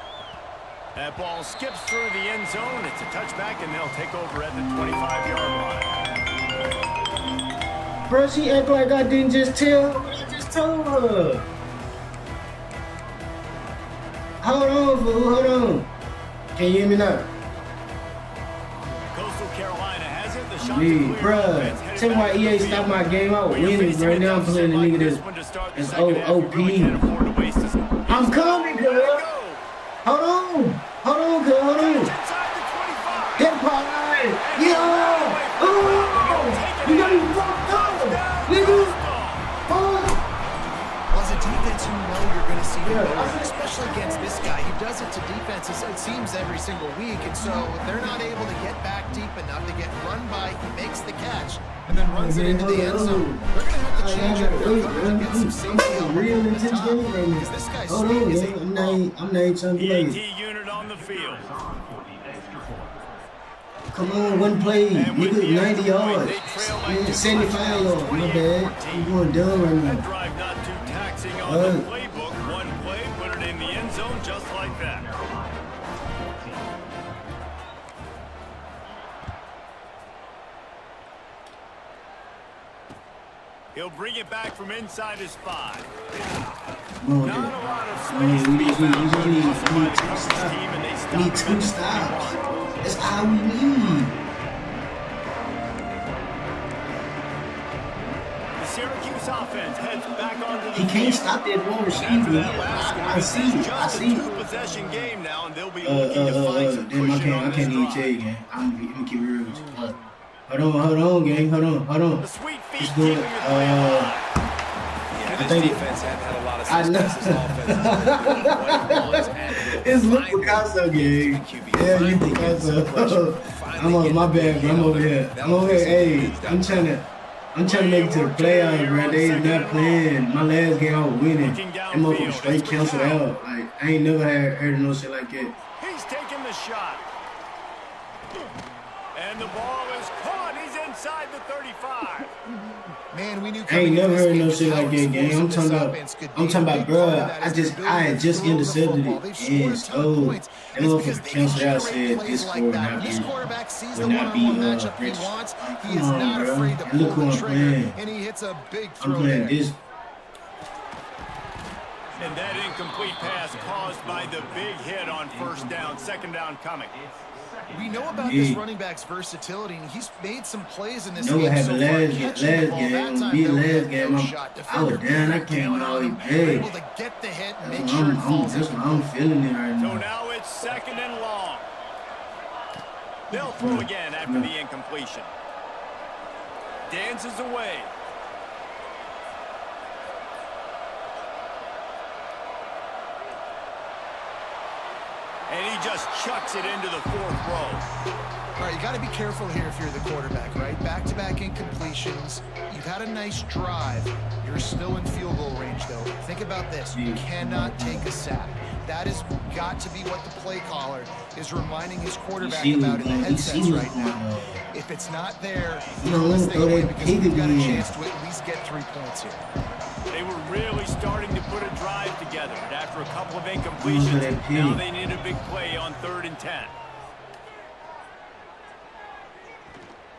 That ball skips through the end zone. It's a touchback, and they'll take over at the 25-yard line. Bro, she act like I didn't just tell her what I just told her. Hold on, fool. Hold on. Can you hear me now? Coastal Carolina has it. The shot Me, to clear bruh. offense headed Tell me why back to EA the stopped field. my game out When you're winning, facing bro. a Now I'm deficit playing the like nigga this that's one to start the that's second half, you OP. really can't afford to waste this. I'm coming, There girl. we go. Hold on, girl. Hold on. Inside the 25. Get part. Yeah. Oh, you got me fucked up, nigga. Fuck. Well, as a defense, you know you're going to see him Yeah. over, especially against this guy. He does it to defenses, it seems, every single week, and so they're not able to get back deep enough to get run by. He makes the catch and then runs it into the end zone. They're going to have to change up their coverage, get some safety help Real over the intense top, game right because now. this guy's Hold swing on, is man. I'm not even trying to play. EAT unit on the field. Come on, one play. And with Nigga, the 90 extra point, yards. they trail by Man, 2 75 touchdowns, yards. My bad. I'm going down right That now. drive not too taxing on the playbook. One play, put it in the end zone just like that. He'll bring it back from inside his 5. Come on, Not a man. lot of Man, space we to be need found. two Good hustle by the stops. coverage team, and they We stop need him at 2 the stops. 21. That's all we need. The Syracuse offense heads back onto the He can't field. stop that one After receiver. that last score, I this see is it. just I a see it. two-possession game now, and they'll be looking to find some Damn, cushion I on can't this even drive. tell you, gang. I'm gonna keep it real with you. Hold on, gang. Hold on. The sweet feet He's keeping doing, it alive. Yeah, I this think- defense hadn't had a lot of I know. success. This offense has been doing what it wants, and It's Luke finally Picasso, gang. QB Yeah, you finally getting some pressure. Picasso. Finally I'm on getting my the bad, big bro. I'm hit over on here. it. I'm over here. Hey, That'll I'm trying to make it to the playoffs, bro. They is not playing. My last game I was winning. That motherfucker straight canceled out. Like, I ain't never heard of no shit like that. He's taking the shot. And the ball is caught. He's inside the 35. Man, we knew I ain't coming never into this heard no game shit how like that, gang. explosive I'm this talking about, offense could I'm be. talking A about, big part of bro. that I is just, their I had ability just to throw the intercepted football. it. They've scored a Yes, ton of oh, points. that It's motherfucker because they canceled out. generate Said plays this like score that. not When this be, quarterback sees the would not be one-on-one matchup he rich. wants, he Come is on, not bro. afraid to And look pull who the I'm trigger, playing. and he hits a big I'm throw playing there. this. And that incomplete pass caused by the big hit on first down. Second down coming. We know about this running back's versatility, and he's made some plays in this No, what game so happened far. last Catching the ball game, that time, me though, he last had game, no I shot. was Defender down. I couldn't came count all on him. day. Able to get the hit and make sure it falls That's in. what I'm feeling it right So now. now it's second and long. They'll throw again after the incompletion. Dances away. And he just chucks it into the fourth row. All right, you got to be careful here if you're the quarterback, right? Back-to-back incompletions. You've had a nice drive. You're still in field goal range, though. Think about this. You cannot take a sack. That has got to be what the play caller is reminding his quarterback about in the headsets right now. If it's not there, let's take away because we've got a chance to at least get 3 points here. They were really starting to put a drive together. And after a couple of incompletions, now they need a big play on 3rd and 10.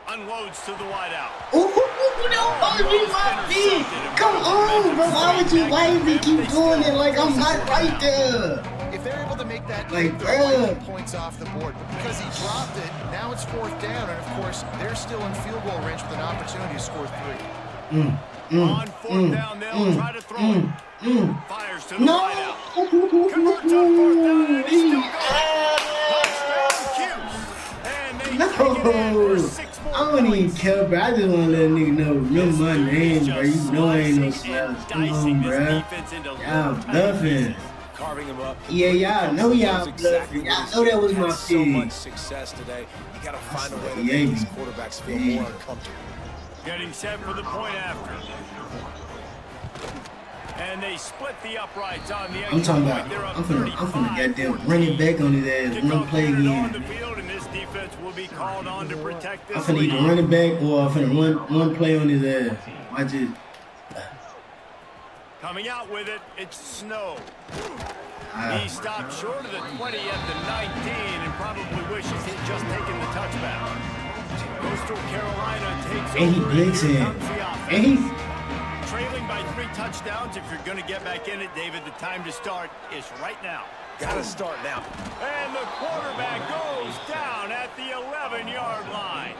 Unloads to the wideout. Ooh, don't follow me, my feet. Come on, bro. Why would you keep doing it like I'm not right there? If they're able to make that, Like, they're only bruh. points off the board. But because he dropped it, now it's 4th down, and of course they're still in field goal range with an opportunity to score 3. On 4th down, they'll try to throw it. Fires to the No. wideout. Converts on 4th down, and he's still going. Touchdown, Cuse. And I wouldn't even care, bro. I just want to let a nigga know. Remember my name, bro. You know I ain't no slouch. Come on, bro. Y'all bluffing. Carving him up. Yeah, y'all know y'all bluffing. Y'all know that was my So much pick. success today. You got to find a way to Yeah. make these quarterbacks feel more uncomfortable. Getting set for the point after. And they split the uprights on the I'm talking about, I'm finna goddamn run it back on his ass. One play on again. the field, and this defense will be called on to protect I'm this finna either lead. run it back or I'm finna run one play on his ass. Watch it. Coming out with it, it's Snow. Ah. He stopped short of the 20 at the 19 and probably wishes he'd just taken the touchback. Coastal Carolina takes And he over. blitzing. Here comes the offense. And he's Trailing by 3 touchdowns. If you're going to get back in it, David, the time to start is right now. Got to start now. And the quarterback goes down at the 11-yard line.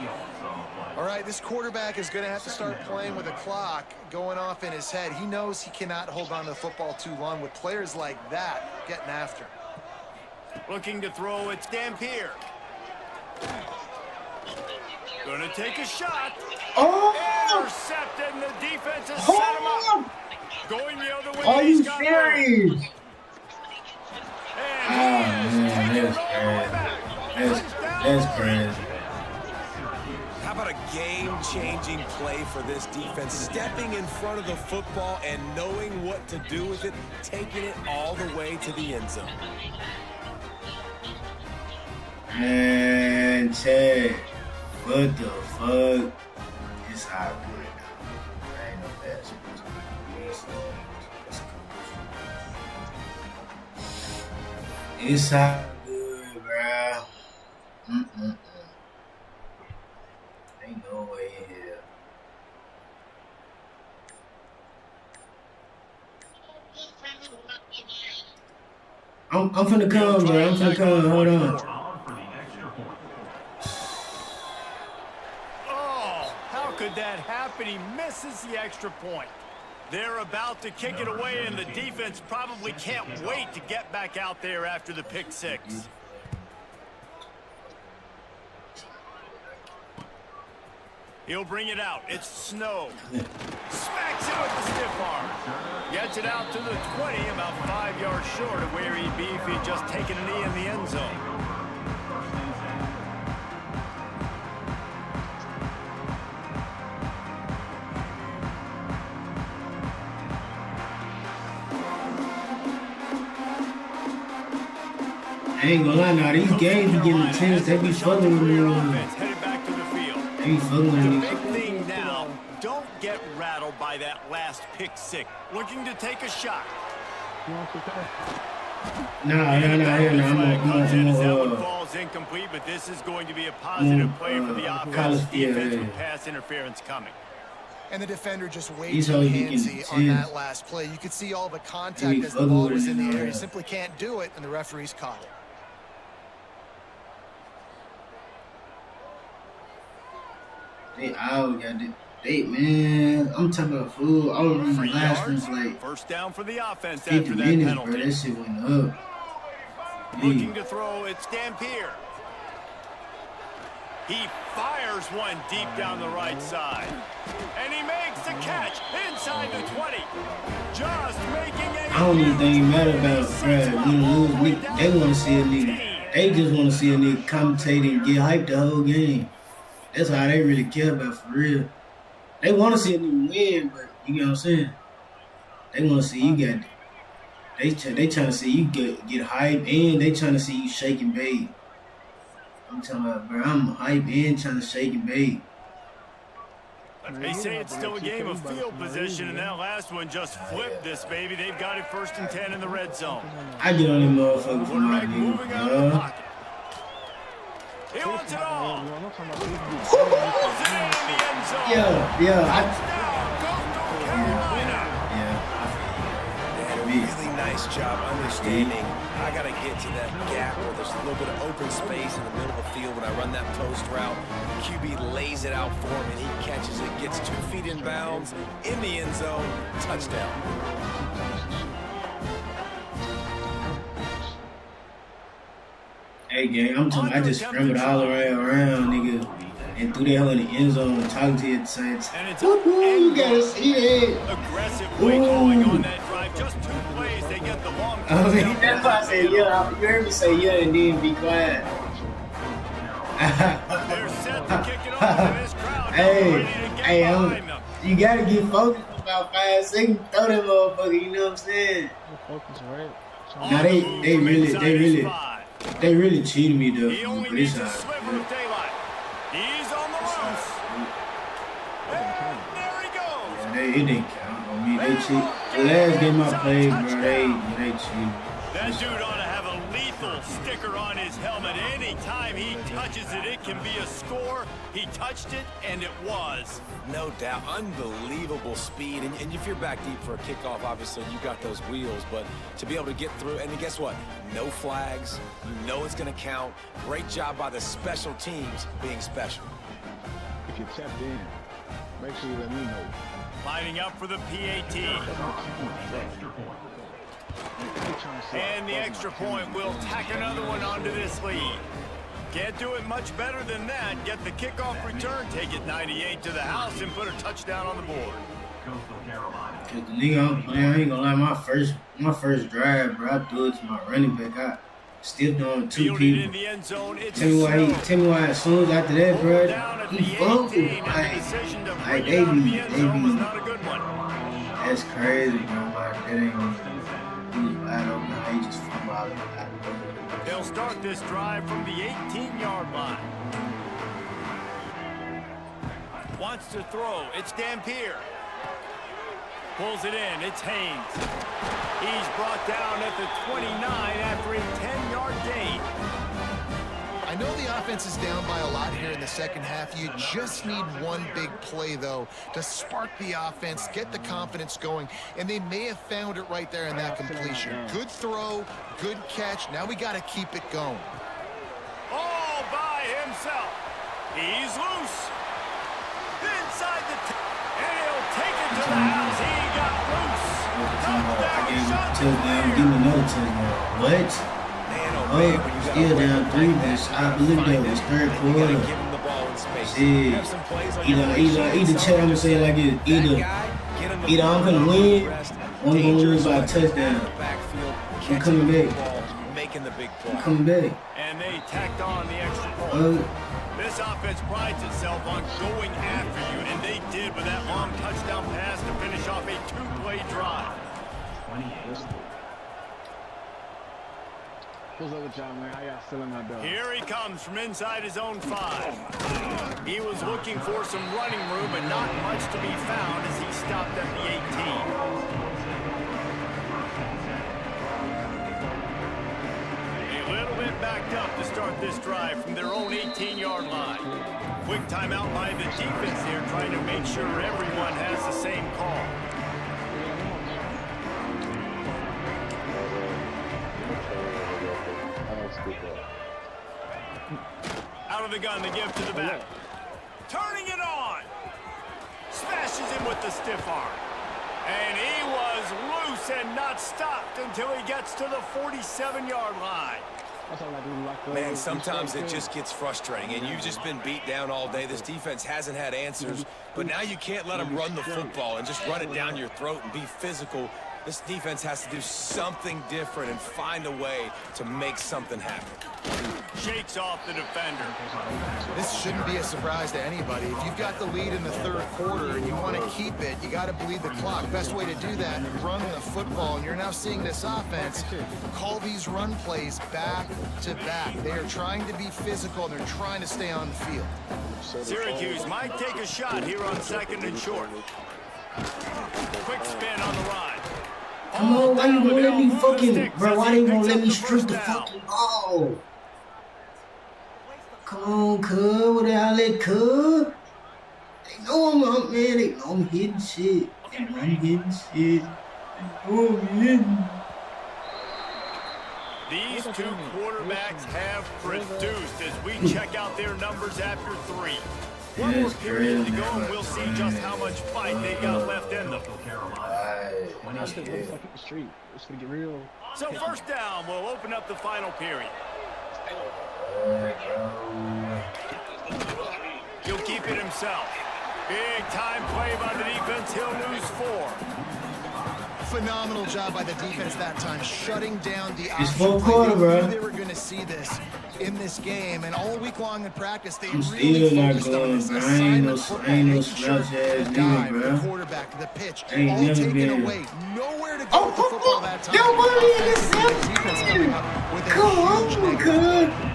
All right, this quarterback is going to have to start playing with a clock going off in his head. He knows he cannot hold on to the football too long with players like that getting after him. Looking to throw, it's Dampier. Gonna take a shot. oh, Intercepted, and the defense has set him up. Going the other way. are you he's got room. serious? And he is man, taking that's it all the way back. That's crazy. How about a game-changing play for this defense? Stepping in front of the football and knowing what to do with it, taking it all the way to the end zone. Man, Chad, what the fuck? It's all good now. I ain't no bad shit. It's all good, bro. Ain't no way in here. I'm finna come, bro. I'm finna come. Hold on. Oh, how could that happen? He misses the extra point. They're about to kick it away, and the defense probably can't wait to get back out there after the pick six. He'll bring it out. It's Snow. Smacks it with the stiff arm. Gets it out to the 20, about 5 yards short of where he'd be if he'd just taken a knee in the end zone. I ain't gonna lie now, these games be getting intense. They be fucking with me. Offense headed back to the field. They be fucking with The me. big thing now, don't get rattled by that last pick six. Looking to take a shot. You want to pass? Nah, hell no. That one falls incomplete, but this is going to be a positive play for the offense. Defense with pass interference coming. And the defender just way He's too always getting handsy on that tense. last play. You could see all the He contact as the fucking ball with was it, in the air. yeah. He simply can't do it, and the referee's caught it. They all got it. Man, I'm talking about fool. I was reading 3 last yards. one's like First down for the offense 50 after that minutes, bro. penalty. That shit went up. Looking Yeah. to throw, it's Dampier. He fires one deep down the right side. And he makes the catch inside the 20. Just making a I don't even think it matter about bro. Win or lose. They want to see a nigga. They just want to see a nigga commentate and get hyped the whole game. That's all they really care about for real. They want to see a nigga win, but you know what I'm saying? They want to see you get. They trying to see you get hype, and they trying to see you shake and bake. I'm talking about, bro. I'm hype and trying to shake and bake. They say it's still a game of field position, and that last one just flipped this baby. They've got it 1st and 10 in the red zone. I get on them motherfuckers for my Quarterback moving out of the nigga, bro. pocket. He wants it all. I'm not talking about Pulls it in the end zone. Yeah. Touchdown, Coastal Carolina. They did a really nice job understanding I got to get to that gap where there's a little bit of open space in the middle of the field when I run that post route. QB lays it out for him, and he catches it, gets 2 feet in bounds, in the end zone, touchdown. Hey, gang, I'm talking. I just scrambled all the way around, nigga, and threw that hole in the end zone, talking to you at the same time. And it's You gotta see that. aggressive play calling on that drive. Just 2 plays, they get the long I mean, touchdown. that's why I said yeah. You heard me say yeah and then be quiet. They're set to kick it off, and this crowd is Hey, ready to get hey, behind them. you gotta get focused for about 5 seconds. Throw that motherfucker. You know what I'm saying? Focus, right? Now they really cheated me though. He only But needs it's a all sliver right. of daylight. He's on the loose. And there he goes. Yeah, it didn't count on me. They cheat. The last game I played, bro, they cheated. That dude ought to have a lethal sticker on his helmet. Anytime he touches it, it can be a score. He touched it, and it was. No doubt. Unbelievable speed. And if you're back deep for a kickoff, obviously you got those wheels. But to be able to get through, and guess what? No flags. You know it's going to count. Great job by the special teams being special. If you tapped in, make sure you let me know. Lining up for the PAT. And the extra point will tack another one onto this lead. Can't do it much better than that. Get the kickoff return, take it 98 to the house, and put a touchdown on the board. Cause the nigga I'm playing, I ain't gonna lie, my first drive, bro, I threw it to my running back. I stiffed on 2 Fielded people. in the end zone. It's Tell me why as soon as after that, bro, down at he the fumbled. 18, and the decision to bring it out of the end zone was not a good one. That's crazy, bro. Like, that ain't he was wide open. He just fumbled out of the They'll start this drive from the 18-yard line. Wants to throw. It's Dampier. Pulls it in. It's Haynes. He's brought down at the 29 after a 10-yard gain. I know the offense is down by a lot here in the second half. You just need one big play, though, to spark the offense, get the confidence going, and they may have found it right there in that completion. Good throw, good catch. Now we got to keep it going. All by himself. He's loose. Inside the and he'll take it to the house. He got loose. I gave him a touchdown, give me another touchdown. What? Oh, still down 3, but I believe that was third quarter. Shit. Either check, I'm gonna say it like it. Either I'm gonna win, or I'm gonna lose by a touchdown. I'm coming back. I'm coming back. And they tacked on the extra point. This offense prides itself on going after you, and they did with that long touchdown pass to finish off a 2-play drive. What's up with y'all, man? How y'all feeling out there? Here he comes from inside his own 5. He was looking for some running room, but not much to be found as he stopped at the 18. A little bit backed up to start this drive from their own 18-yard line. Quick timeout by the defense here, trying to make sure everyone has the same call. Out of the gun, the give to the back. Turning it on. Smashes him with the stiff arm. And he was loose and not stopped until he gets to the 47-yard line. Man, sometimes it just gets frustrating, and you've just been beat down all day. This defense hasn't had answers, but now you can't let them run the football and just run it down your throat and be physical. This defense has to do something different and find a way to make something happen. Shakes off the defender. This shouldn't be a surprise to anybody. If you've got the lead in the third quarter and you want to keep it, you got to bleed the clock. Best way to do that, run the football. And you're now seeing this offense call these run plays back to back. They are trying to be physical. They're trying to stay on the field. Syracuse might take a shot here on 2nd and short. Quick spin on the ride. Come on, why you gonna let me fucking, bro? Why they gonna let me streak the fucking ball? Come on, cuz, what the hell that cuz? They know I'm up, man. They know I'm hitting shit. They know I'm hitting shit. They know I'm hitting. These two quarterbacks have produced as we check out their numbers after 3. One more period to go, and we'll see just how much fight they got left in them. Street. It's gonna get real. So first down will open up the final period. He'll keep it himself. Big time play by the defense. He'll lose 4. Phenomenal job by the defense that time, shutting down the It's option full play. quarter, They bro. knew they were going to see this in this game, and all week long in practice, they I'm really still not focused on going, this bro. I ain't assignment no football, making sure slouch ass the nigga, dive, bro. the quarterback, the pitch, Ain't all never taken been. away. Nowhere to go with the football that time. Yo, buddy, Offensively, the defense coming up with a Come huge on, negative. cuz.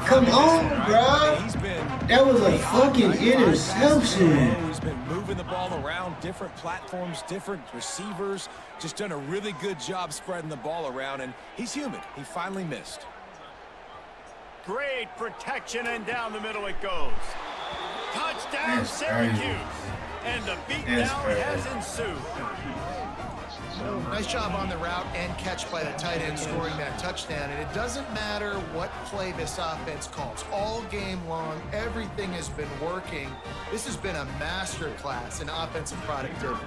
Come on, bro. He's been That was a fucking interception. He's been moving the ball around, different platforms, different receivers. Just done a really good job spreading the ball around, and he's human. He finally missed. Great protection, and down the middle it goes. Touchdown, That's Syracuse. crazy. And the That's beatdown crazy. has ensued. Nice job on the route and catch by the tight end scoring that touchdown. And it doesn't matter what play this offense calls. All game long, everything has been working. This has been a master class in offensive productivity.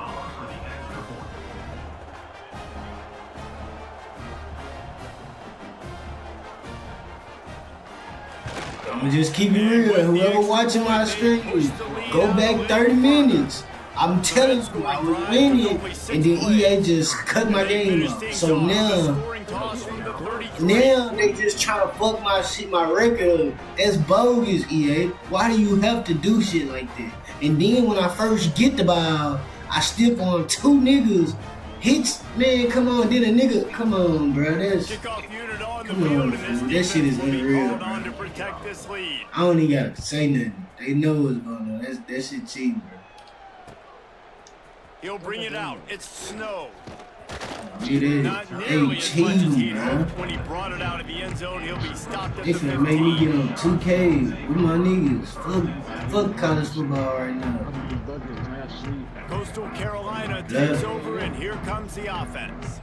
I'ma just keep it real. Whoever watching my stream, go back 30 minutes. I'm telling you, I was winning, and then EA just cut my game off. So now they just trying to fuck my shit, my record up. That's bogus, EA. Why do you have to do shit like that? And then when I first get the ball, I stick on 2 niggas. Hits, man, come on, then a nigga, come on, bro. That's, Kickoff unit on the come field, on, and this dude. That defense shit is will be unreal, called on bro. to protect this lead. I don't even gotta say nothing. They know what's going on. That shit cheating, bro. He'll bring it out. It's Snow. It is. Not They nearly as much as cheating, he'd bro. hoped when he brought it out of the end zone. He'll be stopped at They the finna make me 15. get on 2K with my niggas. Fuck college football right now. Coastal Carolina Yeah. takes over, and here comes the offense.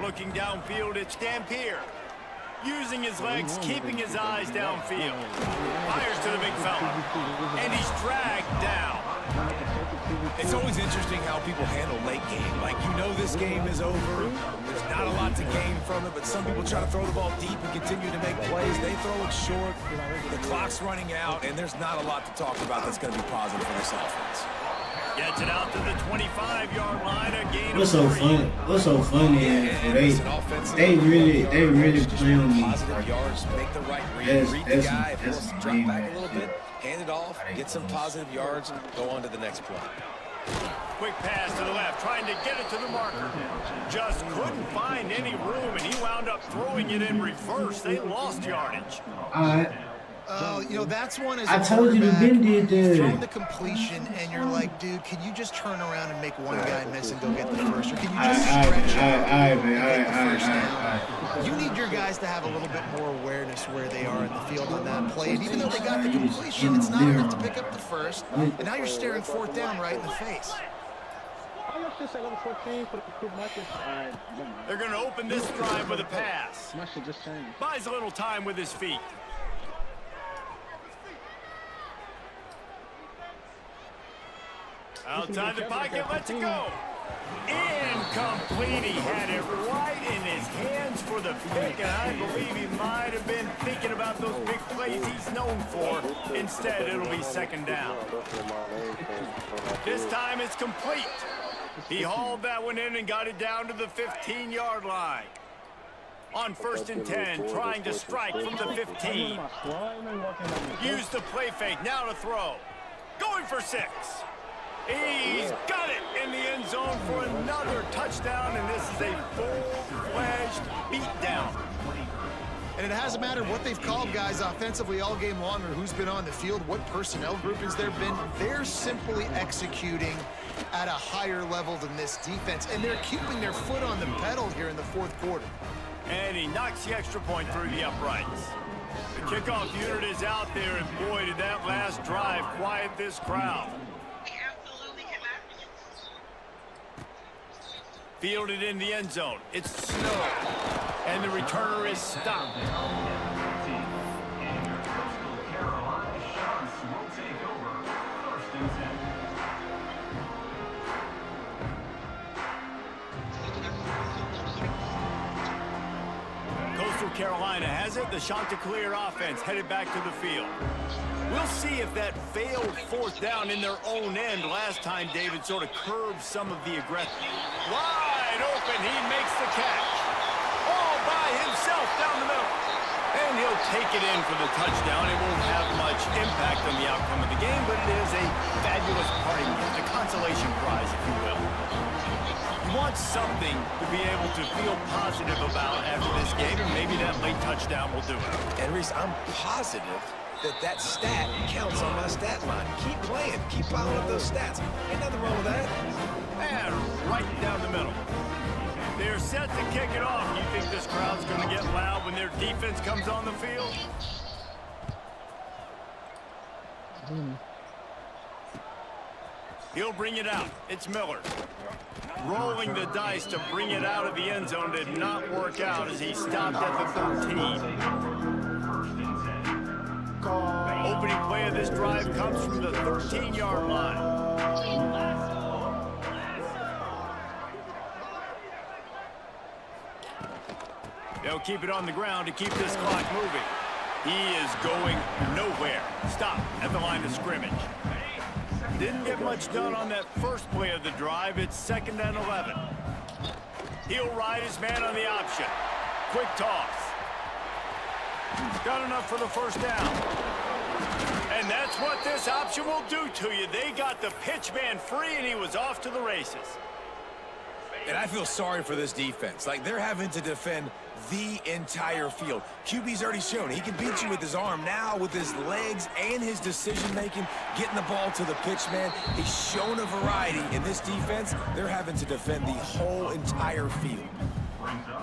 Looking downfield, it's Dampier. Using his legs, keeping his eyes downfield. Fires to the big fella. And he's dragged down. It's always interesting how people handle late game. Like, you know this game is over. There's not a lot to gain from it, but some people try to throw the ball deep and continue to make plays. They throw it short. The clock's running out, and there's not a lot to talk about that's going to be positive for this offense. Gets it out to the 25-yard line. A gain What's of so 3. fun? What's so funny is they really play on me. Positive yards, make the right read, That's- read that's- the guy. If he that's wants to the drop main back a man. little bit, hand it off, get some positive yards, go on to the next play. Quick pass to the left, trying to get it to the marker. Just couldn't find any room, and he wound up throwing it in reverse. They lost yardage. Alright. You know, that's one as I a told you the quarterback, Ben did that. throwing the completion, and you're like, dude, can you just turn around and make one guy miss and go get the first? Or can you just stretch out and get the first down? You need your guys to have a little bit more awareness where they are in the field on that play. And even though they got the completion, it's not enough to pick up the first. And now you're staring 4th down right in the face. They're going to open this drive with a pass. My shit just changed. Buys a little time with his feet. Outside the pocket, lets it go. Incomplete. He had it right in his hands for the pick, and I believe he might have been thinking about those big plays he's known for. Instead, it'll be 2nd down. This time it's complete. He hauled that one in and got it down to the 15-yard line. On 1st and 10, trying to strike from the 15. Use the play fake, now to throw. Going for 6. He's got it in the end zone for another touchdown, and this is a full-fledged beatdown. And it hasn't mattered what they've called guys offensively all game long or who's been on the field, what personnel group has there been. They're simply executing at a higher level than this defense, and they're keeping their foot on the pedal here in the 4th quarter. And he knocks the extra point through the uprights. The kickoff unit is out there, and boy, did that last drive quiet this crowd. Fielded in the end zone. It's Snow. And the returner is stopped. Coastal Carolina has it. The Chanticleer offense headed back to the field. We'll see if that failed fourth down in their own end last time David sort of curbed some of the aggression. Wide open, he makes the catch. All by himself down the middle. And he'll take it in for the touchdown. It won't have much impact on the outcome of the game, but it is a fabulous parting gift, a consolation prize, if you will. You want something to be able to feel positive about after this game, and maybe that late touchdown will do it. And Reese, I'm positive that stat counts on my stat line. Keep playing. Keep piling up those stats. Ain't nothing wrong with that. And right down the middle. They're set to kick it off. You think this crowd's going to get loud when their defense comes on the field? He'll bring it out. It's Miller. Rolling the dice to bring it out of the end zone did not work out as he stopped at the 13. Opening play of this drive comes from the 13-yard line. They'll keep it on the ground to keep this clock moving. He is going nowhere. Stop at the line of scrimmage. Didn't get much done on that first play of the drive. It's 2nd and 11. He'll ride his man on the option. Quick toss. Got enough for the first down. And that's what this option will do to you. They got the pitch man free, and he was off to the races. And I feel sorry for this defense. Like, they're having to defend the entire field. QB's already shown he can beat you with his arm. Now with his legs and his decision-making, getting the ball to the pitch man, he's shown a variety. In this defense, they're having to defend the whole entire field.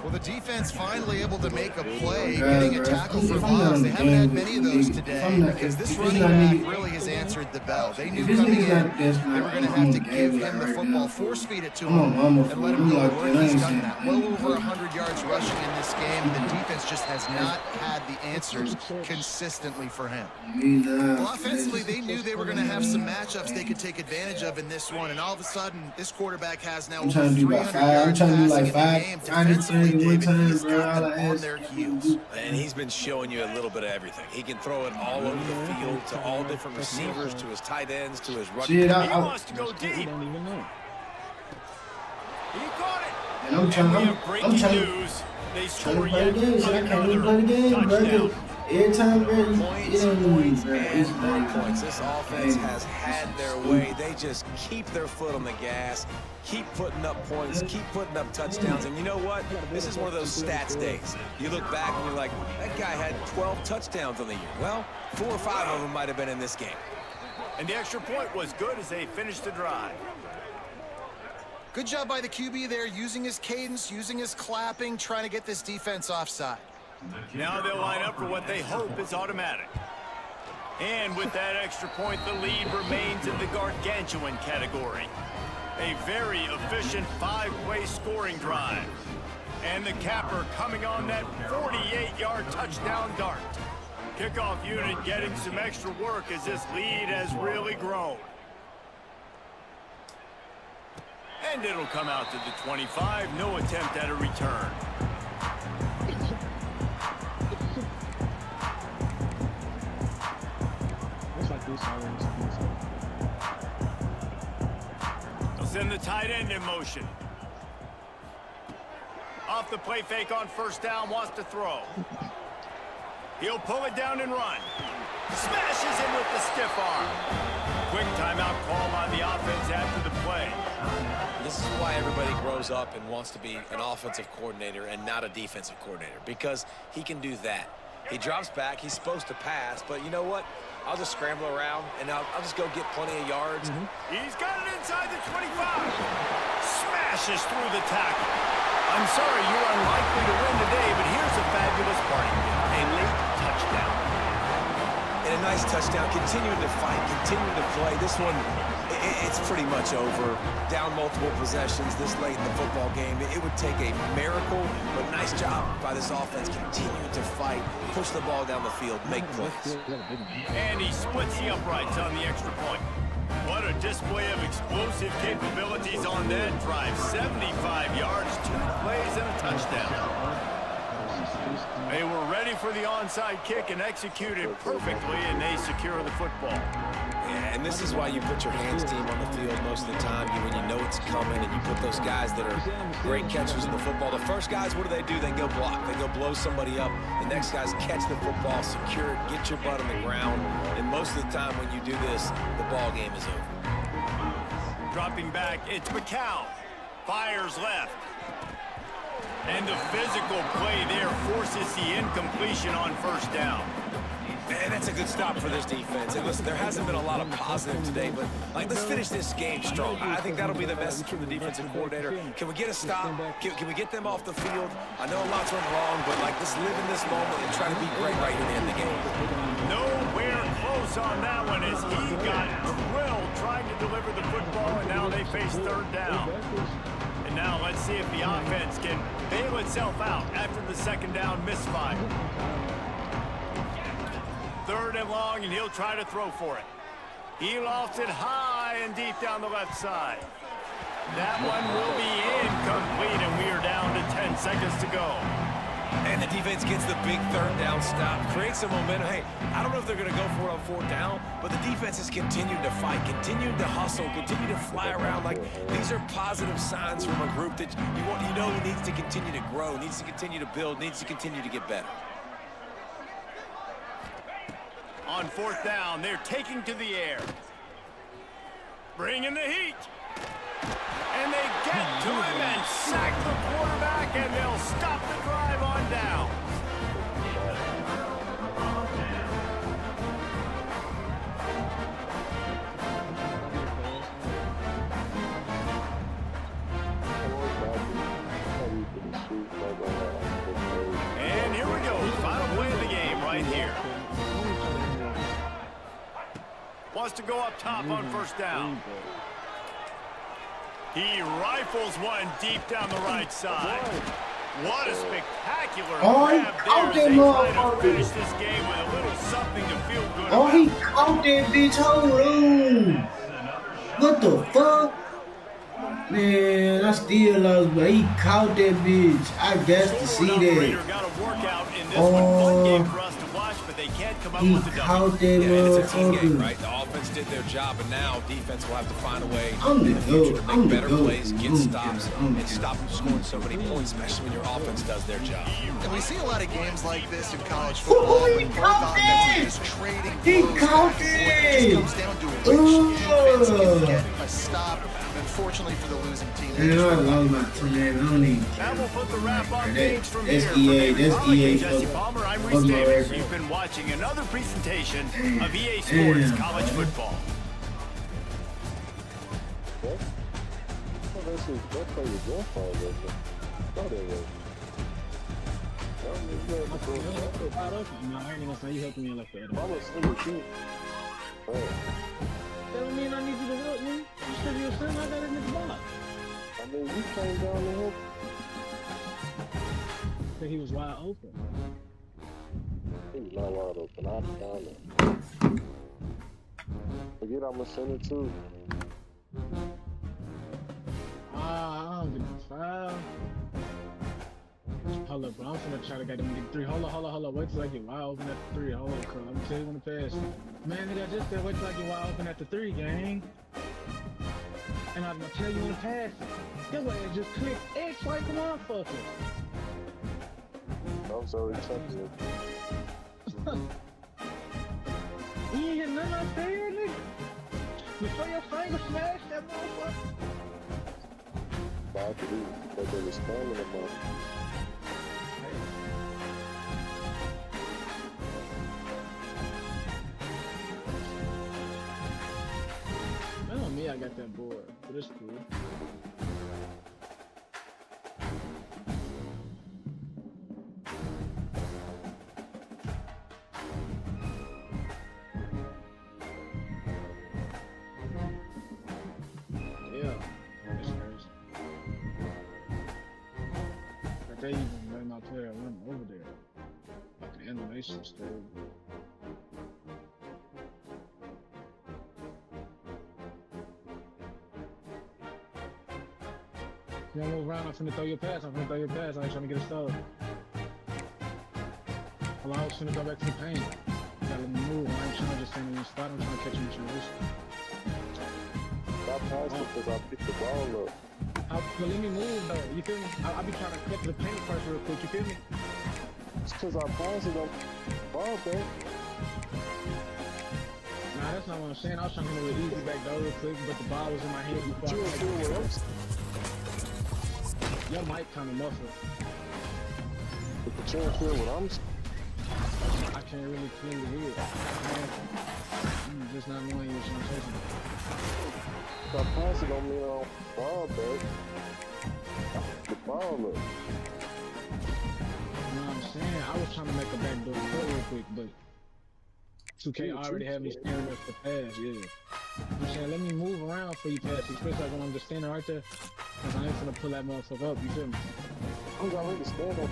Well, the defense finally able to make a play, getting a tackle for loss. They haven't had many of those today because this running back really has answered the bell. They knew coming in they were going to have to give him the football, force feed it to him, and let him go to work. He's done that. Well over 100 yards rushing in this game. The defense just has not had the answers consistently for him. Well, offensively, they knew they were going to have some matchups they could take advantage of in this one, and all of a sudden, this quarterback has now over 300 yards passing in the game. Defensively, David, he's got them on their heels. And he's been showing you a little bit of everything. He can throw it all over the field to all different receivers, to his tight ends, to his running. He wants to go deep. He caught it. And I'm trying to They play score the yet game, so I can't even play the game, bro. Every time, bro, Points and more points. This offense has had their way. They just keep their foot on the gas, keep putting up points, keep putting up touchdowns. And you know what? This is one of those stats days. You look back and you're like, that guy had 12 touchdowns on the year. Well, 4 or 5 of them might have been in this game. And the extra point was good as they finished the drive. Good job by the QB there, using his cadence, using his clapping, trying to get this defense offside. Now they'll line up for what they hope is automatic. And with that extra point, the lead remains in the gargantuan category. A very efficient 5-play scoring drive. And the capper coming on that 48-yard touchdown dart. Kickoff unit getting some extra work as this lead has really grown. And it'll come out to the 25. No attempt at a return. They'll send the tight end in motion. Off the play fake on first down, wants to throw. He'll pull it down and run. Smashes him with the stiff arm. Quick timeout call on the offense after the play. This is why everybody grows up and wants to be an offensive coordinator and not a defensive coordinator, because he can do that. He drops back, he's supposed to pass, but you know what? I'll just scramble around, and I'll just go get plenty of yards. He's got it inside the 25. Smashes through the tackle. I'm sorry you're unlikely to win today, but here's a fabulous parting gift. A late touchdown. And a nice touchdown, continuing to fight, continuing to play. This one, it's pretty much over. Down multiple possessions this late in the football game. It would take a miracle, but nice job by this offense continuing to fight, push the ball down the field, make plays. And he splits the uprights on the extra point. What a display of explosive capabilities on that drive. 75 yards, 2 plays, and a touchdown. They were ready for the onside kick and executed perfectly, and they secure the football. Yeah, and this is why you put your hands team on the field most of the time when you know it's coming, and you put those guys that are great catchers in the football. The first guys, what do? They go block. They go blow somebody up. The next guys catch the football, secure it, get your butt on the ground. And most of the time when you do this, the ball game is over. Dropping back, it's McCown. Fires left. And the physical play there forces the incompletion on first down. And that's a good stop for this defense. And listen, there hasn't been a lot of positive today, but let's finish this game strong. I think that'll be the message from the defensive coordinator. Can we get a stop? Can we get them off the field? I know a lot's went wrong, but let's live in this moment and try to be great right here to end the game. Nowhere close on that one as he got drilled trying to deliver the football, and now they face third down. And now let's see if the offense can bail itself out after the second down misfire. Third and long, and he'll try to throw for it. He lofts it high and deep down the left side. That one will be incomplete, and we are down to 10 seconds to go. And the defense gets the big third down stop, creates some momentum. Hey, I don't know if they're going to go for it on fourth down, but the defense has continued to fight, continued to hustle, continue to fly around. These are positive signs from a group that you know needs to continue to grow, needs to continue to build, needs to continue to get better. On fourth down, they're taking to the air. Bringing the heat. And they get to him and sack the quarterback, and they'll stop the drive on down. And here we go. Final play of the game right here. Wants to go up top on first down. He rifles one deep down the right side. What a spectacular grab there as they try to finish this game with a little something to feel good about. He caught that bitch. Hold on. What the fuck? Man, I still lost, but he caught that bitch. I guess to see that. Got a workout in this one. Fun game for us to watch, but they can't come up with the caught that it's a team game, motherfucker. right? The offense did their job, and now defense will have to find a way I'm the in the future to GOAT. make better plays, get I'm the stops, GOAT. and stop them scoring so many points, especially when your offense does their job. And we see a lot of games like this in college football when both offenses are just trading blows back and forth. It just comes down to which defense can get a stop. Unfortunately for the losing team. Man, I lost my team. I don't even care. That will put the wrap on things from That's here. EA. For That's David EA. Jesse Palmer, I'm Fuck Reese my Davis. record. You've been watching another presentation of EA Sports College Football. No, I ain't gonna say you helping me like that. That don't mean I need you to help me. You said you're a son, I got it in the box. I mean, you came down to him. Said he was wide open. He was not wide open. I found it. Forget I'm gonna send it too. I don't get the foul. Hold up, bro. I'm finna try to get him to get three. Hold up. Wait till I get wide open at the three. Hold up, cuz. I'm gonna tell you when to pass. Man, nigga, I just said wait till I get wide open at the three, gang. And I'm gonna tell you when to pass. Your way is just click X like a motherfucker. I'm sorry, tempted. You ain't hear nothing I said, nigga. Before your finger smash that motherfucker. But I could do because they were spamming them up. Not on me, I got that board, but it's cool. Yeah, that's crazy. But they even let my player run over there. Like an animation story. You don't move around, I'm finna throw your pass, I ain't trying to get a stop. Well, I was finna go back to the paint. Gotta let me move. I ain't trying to just stand in the spot. I'm trying to catch him in transition. Stop passing because I picked the ball up. But let me move though. You feel me? I'll be trying to get to the paint first real quick. You feel me? It's because I passed it on ball back. Nah, that's not what I'm saying. I was trying to hit it easy back door real quick, but the ball was in my hand before You I don't feel what I'm saying. Your mic kind of muffled. But you don't feel what I'm saying. I can't really clearly hear it. I'm just not knowing what you're talking about. If I pass it on me on ball back. The ball up. You know what I'm saying? I was trying to make a backdoor cut real quick, but 2K already had me standing up for pass, yeah. I'm saying, let me move around for you pass, especially like when I'm just standing right there, because I ain't gonna pull that motherfucker up, you feel me? I'm going to stand up.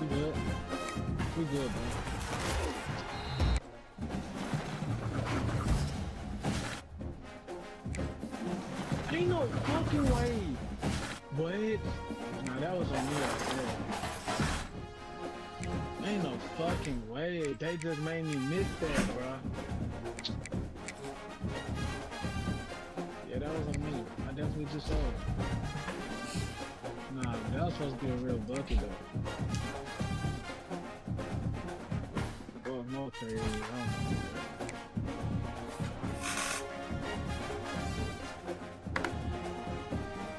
We good. We good, bro. Ain't no fucking way. What? Nah, that was on me right there. Ain't no fucking way. They just made me miss that, bro. Yeah, that was on me. I definitely just saw it. Nah, that was supposed to be a real bucket, though. Oh, no, crazy.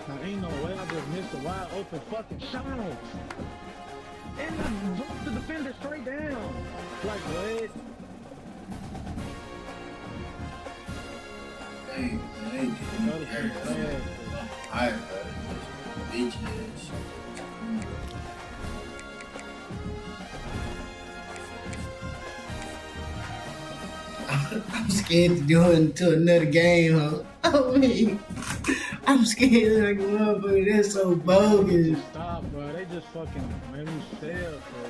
Now, ain't no way I just missed a wide open fucking shot. And I dropped the defender straight down. Like, what? Hey, alright, bro. Bitch ass. I'm scared to go into another game, huh? I mean, I'm scared like a motherfucker. That's so bogus. Stop, bro. They just fucking made me fail, bro.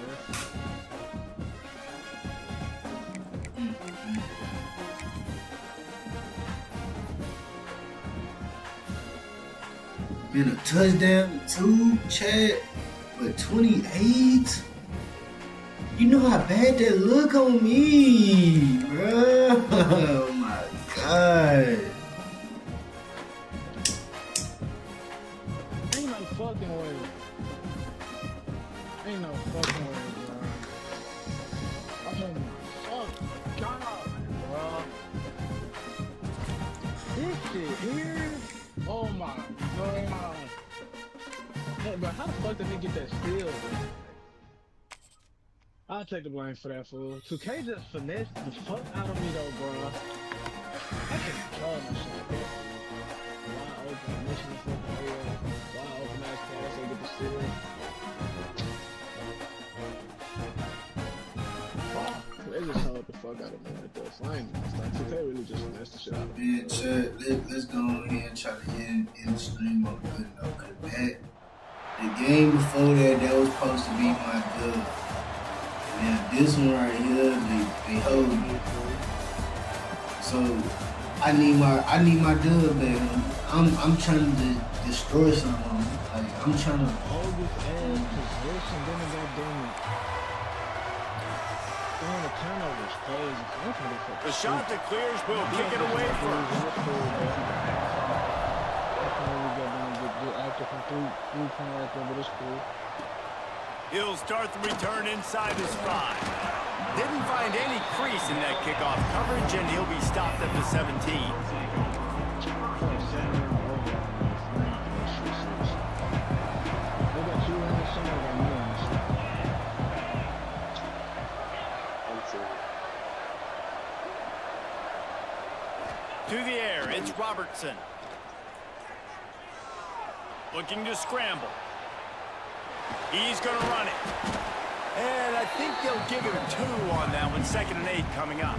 Man, a touchdown, 2, chat, but 28? You know how bad that look on me, bro. Oh my god. Ain't no fucking way. Ain't no fucking way, bro. Oh my god, bro. This shit here? Oh my god. Hey, bro, how the fuck did he get that steal, bro? I'll take the blame for that, fool. 2K just finessed the fuck out of me, though, bro. I can't control my shit like that. Wide open, mission the fucking area. Wide open, nice pass, they get the steal. They just held the fuck out of me right there. Fine. Like, 2K really just finessed the shit out of me. Man, chat, let's go ahead and try to end the stream up good enough. Cause that, the game before that was supposed to be my dub. Now this one right here, they hold me. So I need my dub back. I'm trying to destroy something. Like I'm trying to hold this ass position, then it got damn it. Throwing the turnover is crazy. The shot that clears will kick it away first. We got down good active from three-point right there, but it's cool. He'll start the return inside his 5. Didn't find any crease in that kickoff coverage, and he'll be stopped at the 17. To the air, it's Robertson. Looking to scramble. He's going to run it. And I think they'll give him 2 on that one. 2nd and 8 coming up.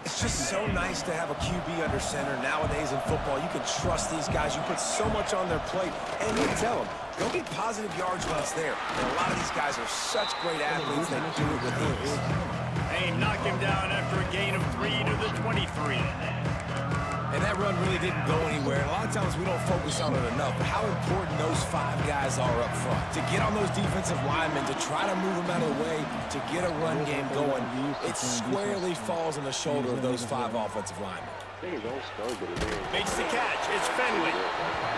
It's just so nice to have a QB under center nowadays in football. You can trust these guys. You put so much on their plate, and you tell them, go get positive yards when it's there. And a lot of these guys are such great athletes, they do it with ease. They knock him down after a gain of 3 to the 23. And that run run really didn't go anywhere. And a lot of times we don't focus on it enough, but how important those 5 guys are up front. To get on those defensive linemen, to try to move them out of the way, to get a run game going, it squarely falls on the shoulder of those 5 offensive linemen. Makes the catch. It's Fenwick.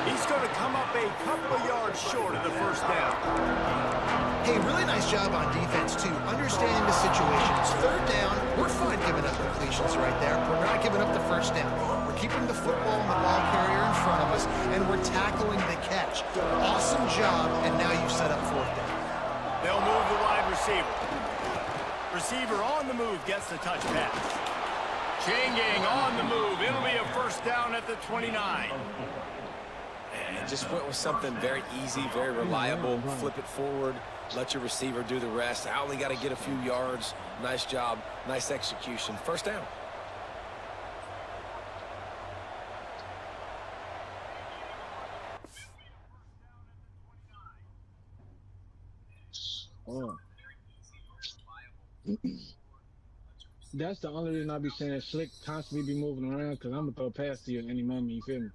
He's going to come up a couple of yards short of the first down. Hey, really nice job on defense, too. Understanding the situation. It's third down. We're fine giving up completions right there. We're not giving up the first down. We're keeping the football and the ball carrier in front of us, and we're tackling the catch. Awesome job, and now you've set up fourth down. They'll move the wide receiver. Receiver on the move gets the touch pass. Changing on the move. It'll be a first down at the 29. And just went with something very easy, very reliable. Flip it forward. Let your receiver do the rest. I only got to get a few yards. Nice job. Nice execution. First down. Oh. That's the only reason I be saying Slick constantly be moving around, because I'm going to throw a pass to you at any moment, you feel me?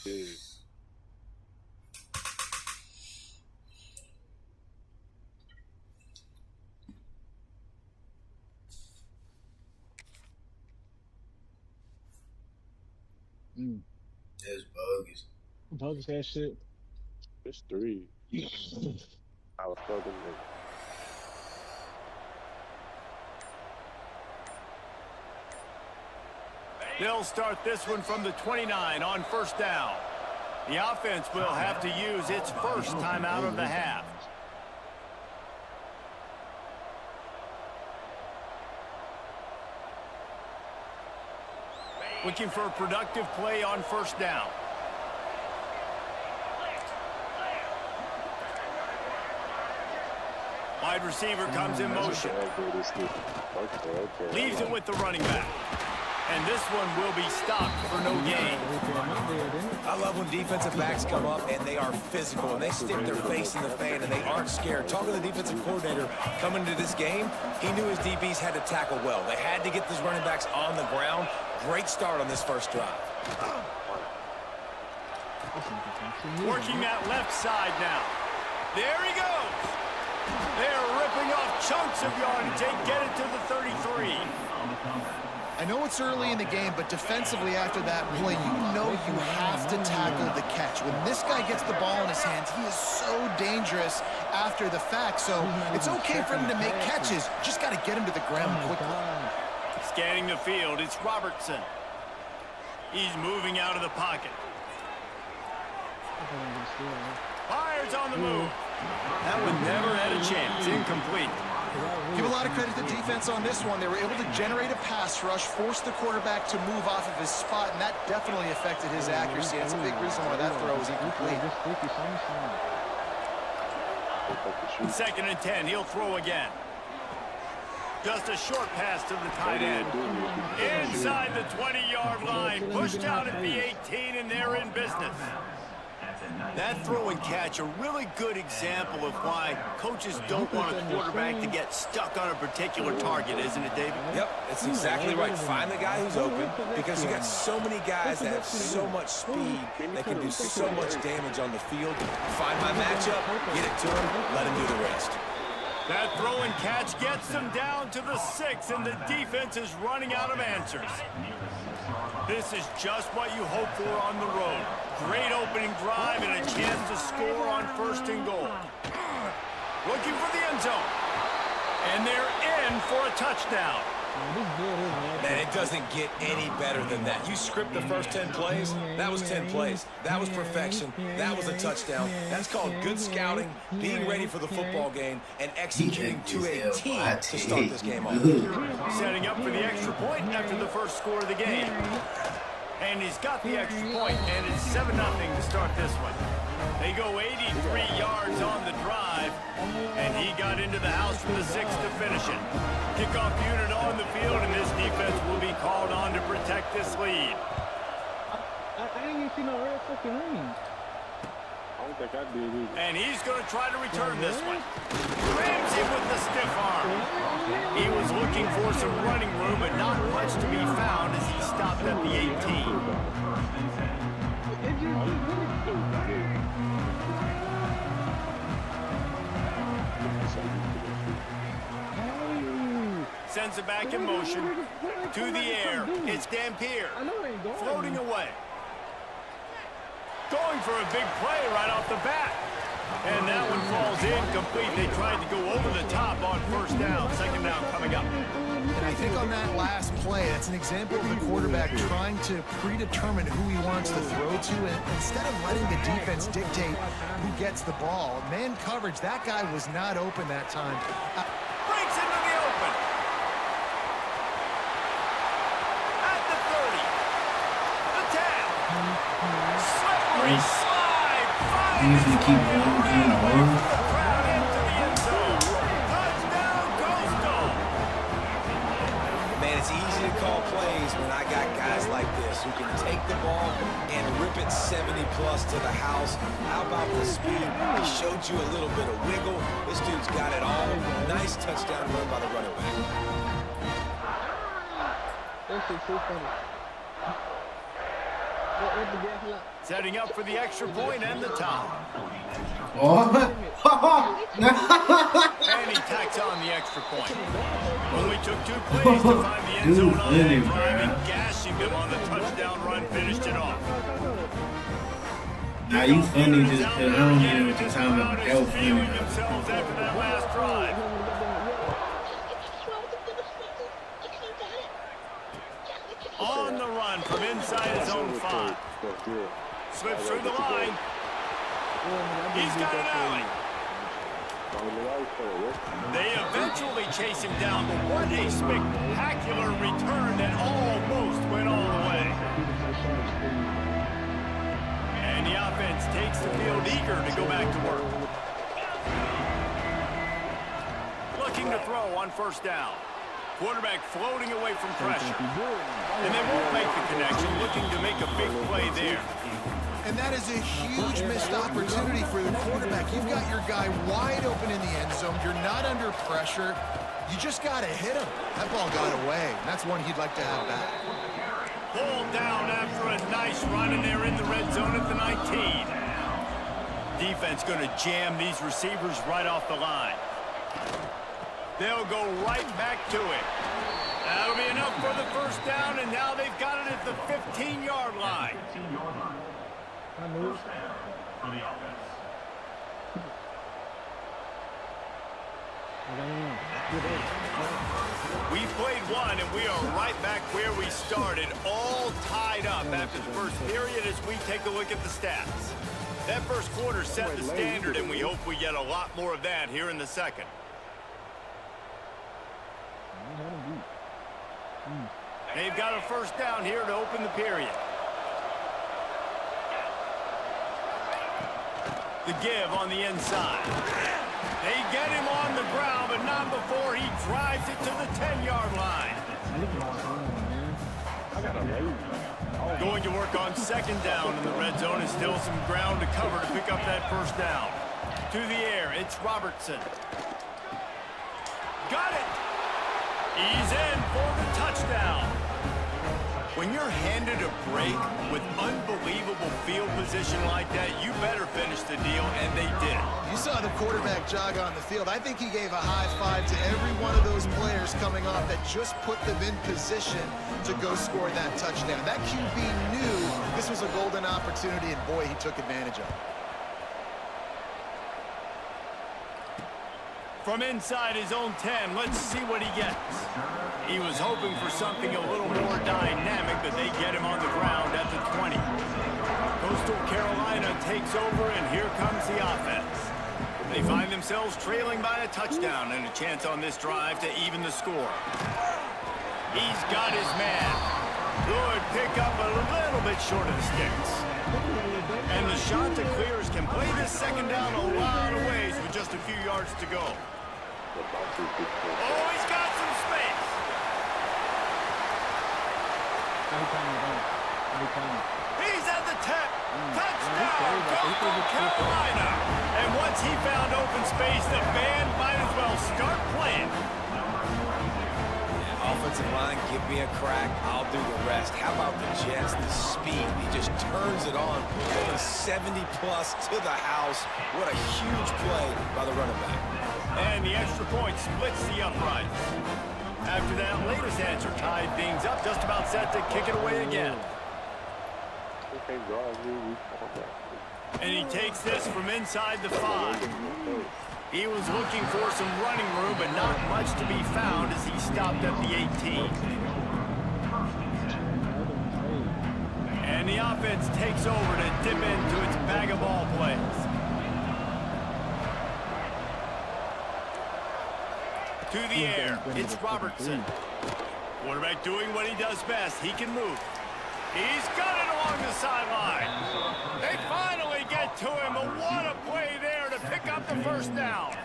Yeah. That's bogus. Bogus that shit. It's 3. I was fucking with. They'll start this one from the 29 on first down. The offense will have to use its first timeout of the half. Looking for a productive play on first down. Wide receiver comes in motion. Leaves it with the running back. And this one will be stopped for no gain. I love when defensive backs come up and they are physical and they stick their face in the fan and they aren't scared. Talking to the defensive coordinator coming into this game, he knew his DBs had to tackle well. They had to get these running backs on the ground. Great start on this first drive. Working that left side now. There he goes. They're ripping off chunks of yardage. They get it to the 33. I know it's early in the game, but defensively after that play, you know you have to tackle the catch. When this guy gets the ball in his hands, he is so dangerous after the fact. So it's okay for him to make catches. Just got to get him to the ground quickly. Scanning the field, it's Robertson. He's moving out of the pocket. Fires on the move. That one never had a chance. Incomplete. Give a lot of credit to defense on this one. They were able to generate a pass rush, force the quarterback to move off of his spot, and that definitely affected his accuracy. That's a big reason why that throw was incomplete. Second and 10, he'll throw again. Just a short pass to the tight end. Inside the 20-yard line, pushed out at the 18, and they're in business. That throw and catch, a really good example of why coaches don't want a quarterback to get stuck on a particular target, isn't it, David? Yep, it's exactly right. Find the guy who's open, because you got so many guys that have so much speed that can do so much damage on the field. Find my matchup, get it to him, let him do the rest. That throw and catch gets them down to the 6, and the defense is running out of answers. This is just what you hope for on the road. Great opening drive and a chance to score on first and goal. Looking for the end zone. And they're in for a touchdown. Man, it doesn't get any better than that. You script the first 10 plays, that was 10 plays. That was perfection. That was a touchdown. That's called good scouting, being ready for the football game, and executing to a T to start this game off. Setting up for the extra point after the first score of the game. And he's got the extra point, and it's 7-0 to start this one. They go 83 yards on the drive, and he got into the house from the 6 to finish it. Kickoff unit on the field, and this defense will be called on to protect this lead. I didn't even see no red fucking ring. I don't think I did either. And he's going to try to return this one. Ramsey with the stiff arm. He was looking for some running room, but not much to be found as he stopped at the 18. Sends it back in motion. To the air. It's Dampier. Floating away. Going for a big play right off the bat. And that one falls incomplete. They tried to go over the top on first down. Second down coming up. And I think on that last play, that's an example of the quarterback trying to predetermine who he wants to throw to, and instead of letting the defense dictate who gets the ball. Man coverage, that guy was not open that time. Breaks into the open. At the 30. The tap. Slippery slide. You usually keep going. Crowd into the end zone. Touchdown, Coastal. Man, it's easy to call plays when I got guys like this who can take the ball and rip it 70-plus to the house. How about the speed? He showed you a little bit of wiggle. This dude's got it all. Nice touchdown run by the running back. That shit's so funny. Setting up for the extra point and the tie. Oh. And he tacks on the extra point. Only took 2 plays to find the end zone on that drive, and gashing them on the touchdown run finished it off. Now you funny just because I don't get what you're talking about. That was funny. Feeling themselves after that last drive. On the run from inside his own 5. Slips through the line. He's got an alley. They eventually chase him down, but what a spectacular return that almost went all the way. And the offense takes the field eager to go back to work. Looking to throw on first down. Quarterback floating away from pressure. And they won't make the connection, looking to make a big play there. And that is a huge missed opportunity for the quarterback. You've got your guy wide open in the end zone. You're not under pressure. You just got to hit him. That ball got away. And that's one he'd like to have back. Pulled down after a nice run, and they're in the red zone at the 19. Defense going to jam these receivers right off the line. They'll go right back to it. That'll be enough for the first down, and now they've got it at the 15-yard line. We've played one, and we are right back where we started, all tied up after the first period as we take a look at the stats. That first quarter set the standard, and we hope we get a lot more of that here in the second. They've got a first down here to open the period. The give on the inside. They get him on the ground, but not before he drives it to the 10-yard line. Going to work on second down in the red zone, and still some ground to cover to pick up that first down. To the air, it's Robertson. Got it! He's in for the touchdown. When you're handed a break with unbelievable field position like that, you better finish the deal, and they did. You saw the quarterback jog on the field. I think he gave a high five to every one of those players coming off that just put them in position to go score that touchdown. That QB knew this was a golden opportunity, and boy, he took advantage of it. From inside his own 10, let's see what he gets. He was hoping for something a little more dynamic, but they get him on the ground at the 20. Coastal Carolina takes over, and here comes the offense. They find themselves trailing by a touchdown and a chance on this drive to even the score. He's got his man. Good pickup, a little bit short of the sticks. And the Chanticleers can play this second down a lot of ways with just a few yards to go. Oh, he's got some space. He's at the attempt. Touchdown, go for Carolina. And once he found open space, the band might as well start playing. Offensive line, give me a crack, I'll do the rest. How about the Jets, the speed? He just turns it on, going 70-plus to the house. What a huge play by the running back. And the extra point splits the uprights. After that latest answer tied things up, just about set to kick it away again. And he takes this from inside the 5. He was looking for some running room, but not much to be found as he stopped at the 18. And the offense takes over to dip into its bag of ball plays. To the air, it's Robertson. Quarterback doing what he does best. He can move. He's got it along the sideline. They finally get to him, but what a play there to pick up the first down.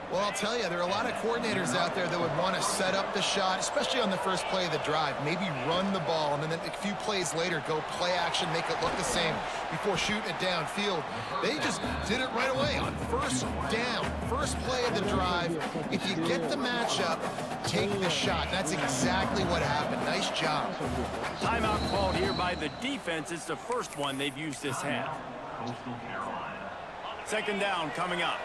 Well, I'll tell you, there are a lot of coordinators out there that would want to set up the shot, especially on the first play of the drive. Maybe run the ball, and then a few plays later, go play action, make it look the same before shooting it downfield. They just did it right away on first down, first play of the drive. If you get the matchup, take the shot. That's exactly what happened. Nice job. Timeout called here by the defense. It's the first one they've used this half. Second down coming up.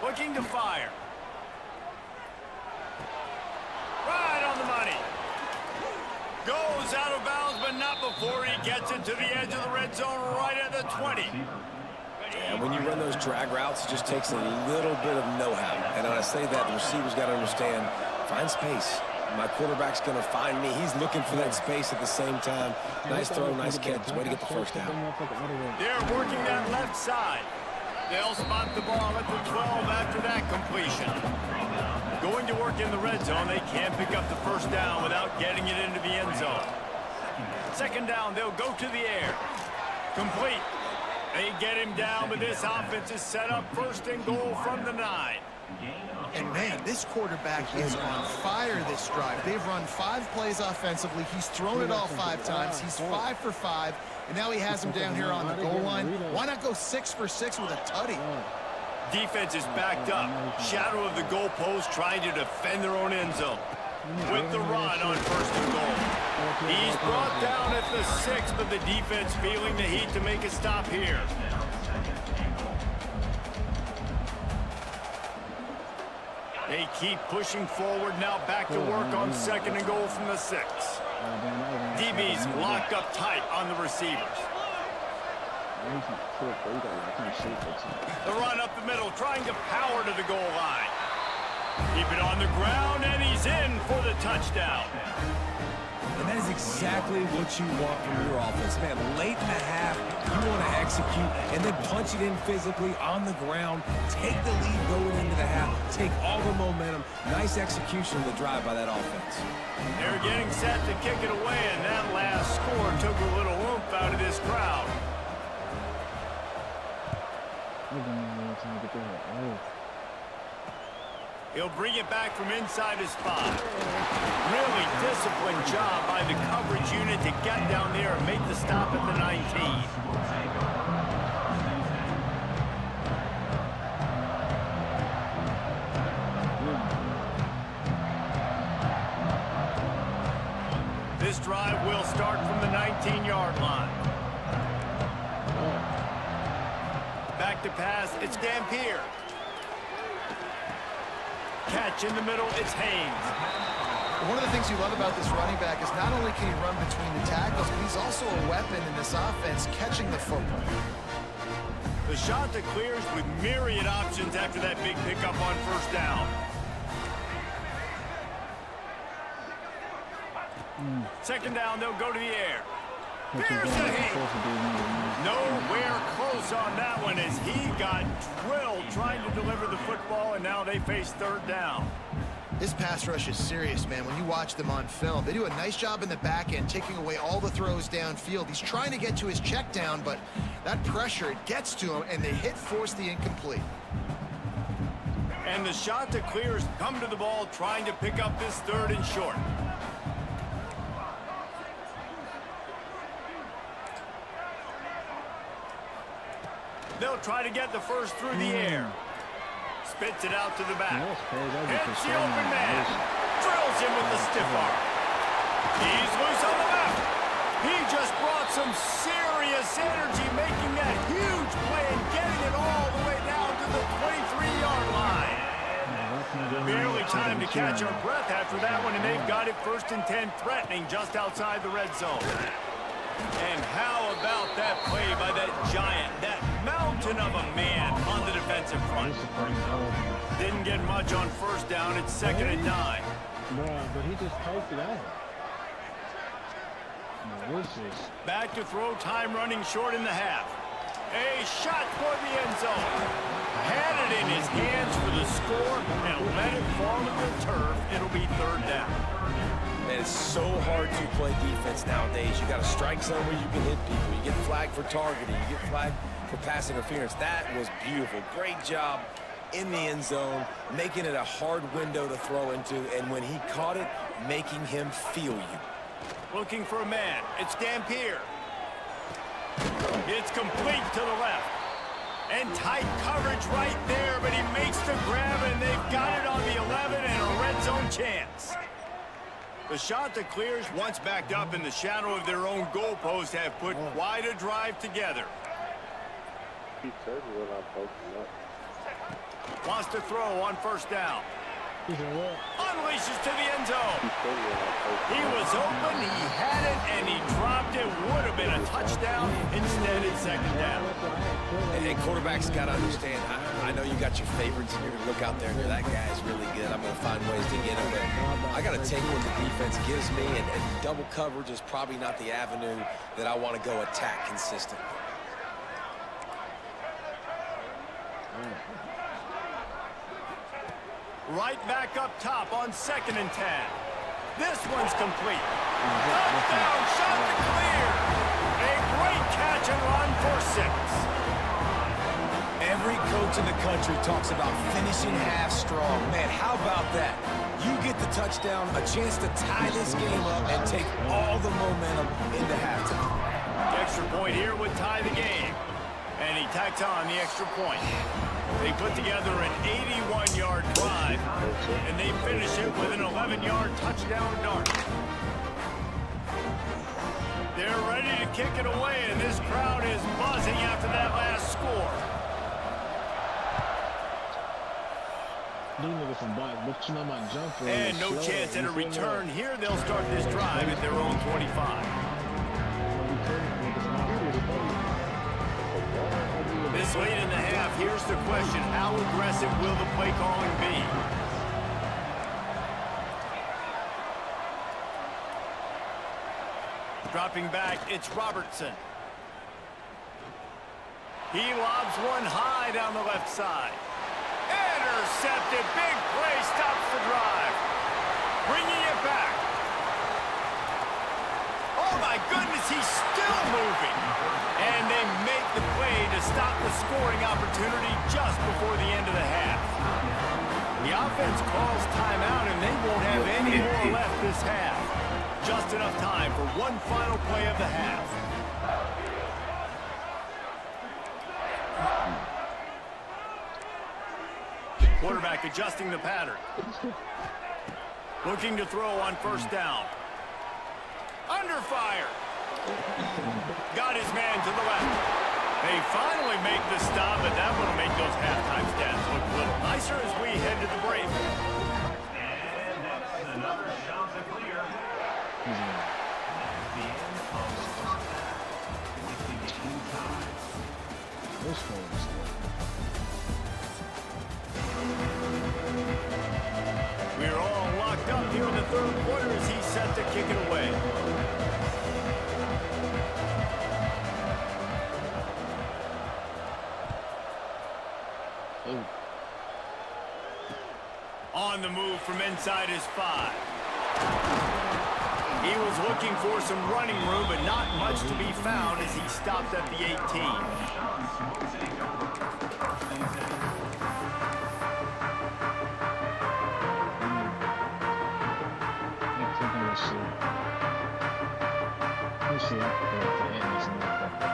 Looking to fire. Right on the money. Goes out of bounds, but not before he gets it to the edge of the red zone right at the 20. And when you run those drag routes, it just takes a little bit of know-how. And when I say that, the receiver's got to understand, find space. My quarterback's going to find me. He's looking for that space at the same time. Nice throw, nice catch. Way to get the first down. They're working that left side. They'll spot the ball at the 12 after that completion. Going to work in the red zone, they can't pick up the first down without getting it into the end zone. Second down, they'll go to the air. Complete. They get him down, but this offense is set up first and goal from the 9. And man, this quarterback is on fire this drive. They've run 5 plays offensively. He's thrown it all 5 times. He's 5 for 5. And now he has him down here on the goal line. Why not go 6 for 6 with a tutty? Defense is backed up. Shadow of the goalpost trying to defend their own end zone. With the run on first and goal. He's brought down at the 6, but the defense feeling the heat to make a stop here. They keep pushing forward, now back to work on second and goal from the 6. DB's locked up tight on the receivers. The run up the middle, trying to power to the goal line. Keep it on the ground, and he's in for the touchdown. And that is exactly what you want from your offense. Man, late in the half, you want to execute and then punch it in physically on the ground. Take the lead going into the half. Take all the momentum. Nice execution of the drive by that offense. They're getting set to kick it away, and that last score took a little oomph out of this crowd. He'll bring it back from inside his 5. Really disciplined job by the coverage unit to get down there and make the stop at the 19. This drive will start from the 19-yard line. Back to pass, it's Dampier. Catch in the middle, it's Haynes. One of the things you love about this running back is not only can he run between the tackles, but he's also a weapon in this offense, catching the football. The shot that clears with myriad options after that big pickup on first down. Second down, they'll go to the air. There's the hit. Nowhere close on that one as he got drilled trying to deliver the football, and now they face third down. This pass rush is serious, man. When you watch them on film, they do a nice job in the back end, taking away all the throws downfield. He's trying to get to his check down, but that pressure, it gets to him, and they force the incomplete. And the shot that clears come to the ball, trying to pick up this third and short. They'll try to get the first through the air. Spits it out to the back. Hits the open man. Drills him with the stiff arm. He's loose on the left. He just brought some serious energy, making that huge play and getting it all the way down to the 23-yard line. Barely time to catch our breath after that one, and they've got it 1st and 10, threatening just outside the red zone. And how about that play by that giant, that mountain of a man on the defensive front? Didn't get much on 1st down. It's 2nd and 9. But he just poked it out. Back to throw, time running short in the half. A shot for the end zone. Had it in his hands for the score and let it fall to the turf. It'll be 3rd down. Man, it's so hard to play defense nowadays. You got a strike zone where you can hit people. You get flagged for targeting. You get flagged for pass interference. That was beautiful. Great job in the end zone, making it a hard window to throw into, and when he caught it, making him feel you. Looking for a man. It's Dampier. It's complete to the left. And tight coverage right there, but he makes the grab, and they've got it on the 11 and a red zone chance. The shot that clears, once backed up in the shadow of their own goalpost, have put quite a drive together. He said we're not posting up. Wants to throw on 1st down. Unleashes to the end zone. He was open, he had it, and he dropped it. Would have been a touchdown. Instead, it's 2nd down. And quarterbacks got to understand, I know you got your favorites, and you're going to look out there and go, that guy's really good. I'm going to find ways to get him. But I got to take what the defense gives me, and double coverage is probably not the avenue that I want to go attack consistently. Right back up top on 2nd and 10. This one's complete. Touchdown, shot to clear. A great catch and run for 6. Every coach in the country talks about finishing half strong. Man, how about that? You get the touchdown, a chance to tie this game up and take all the momentum into halftime. The extra point here would tie the game. And he tacks on the extra point. They put together an 81-yard drive, and they finish it with an 11-yard touchdown dart. They're ready to kick it away, and this crowd is buzzing after that last score. And no chance at a return here. They'll start this drive at their own 25. This late in the half, here's the question. How aggressive will the play calling be? Dropping back, it's Robertson. He lobs one high down the left side. Intercepted, big play, stops the drive. Bringing it back. Oh my goodness, he's still moving. And they make the play to stop the scoring opportunity just before the end of the half. The offense calls timeout, and they won't have any more left this half. Just enough time for one final play of the half. Quarterback adjusting the pattern. Looking to throw on 1st down. Under fire. Got his man to the left. They finally make the stop, but that one will make those halftime stats look a little nicer as we head to the break. Another shot to clear. We're all locked up here in the 3rd quarter as he's set to kick it away. On the move from inside his 5. He was looking for some running room, but not much to be found as he stopped at the 18.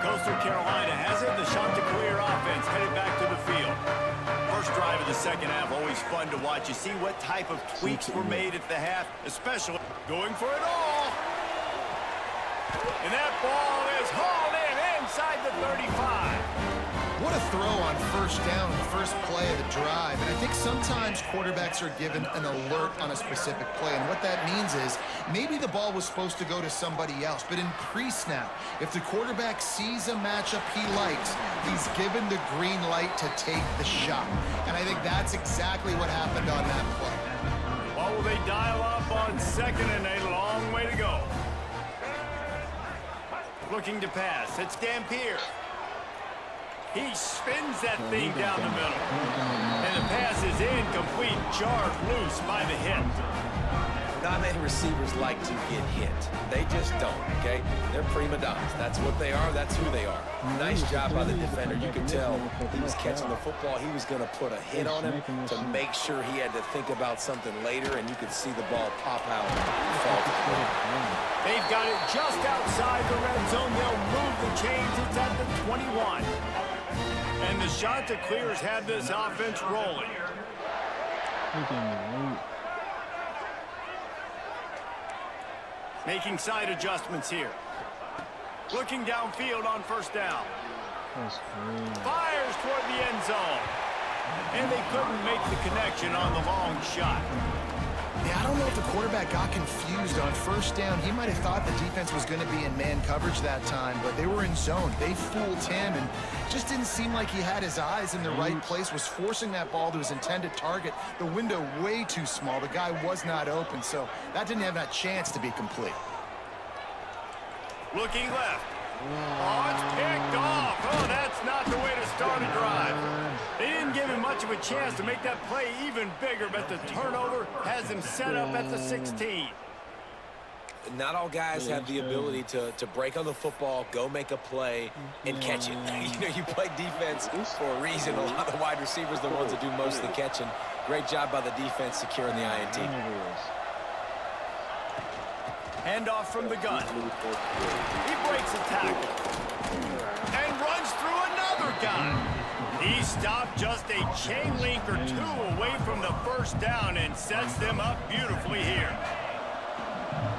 Coastal Carolina has it. The shot to clear offense defense headed back to the field. First drive of the second half, always fun to watch. You see what type of tweaks were made at the half, especially going for it all. And that ball is hauled in inside the 35. What a throw on first down, the first play of the drive. And I think sometimes quarterbacks are given an alert on a specific play. And what that means is maybe the ball was supposed to go to somebody else. But in pre-snap, if the quarterback sees a matchup he likes, he's given the green light to take the shot. And I think that's exactly what happened on that play. What will they dial up on second and a long way to go? Looking to pass. It's Dampier. He spins that thing down the middle. And the pass is incomplete, jarred loose by the hit. Not many receivers like to get hit. They just don't, okay? They're prima donnas. That's what they are. That's who they are. Nice job by the defender. You could tell he was catching the football. He was going to put a hit on him to make sure he had to think about something later, and you could see the ball pop out and fall to the ground. They've got it just outside the red zone. They'll move the chains. It's at the 21. And the Chanticleers have this offense rolling. Making side adjustments here. Looking downfield on first down. Fires toward the end zone. And they couldn't make the connection on the long shot. Yeah, I don't know if the quarterback got confused on first down. He might have thought the defense was going to be in man coverage that time, but they were in zone. They fooled him, and just didn't seem like he had his eyes in the right place, was forcing that ball to his intended target. The window way too small. The guy was not open, so that didn't have that chance to be complete. Looking left. Oh, it's picked off. Oh, that's not the way to start a drive. They didn't give him much of a chance to make that play even bigger, but the turnover has him set up at the 16. Not all guys have the ability to break on the football, go make a play, and catch it. You know, you play defense for a reason. A lot of the wide receivers are the ones that do most of the catching. Great job by the defense securing the INT. Handoff from the gun. He breaks a tackle and runs through another guy. He stopped just a chain link or two away from the first down and sets them up beautifully here.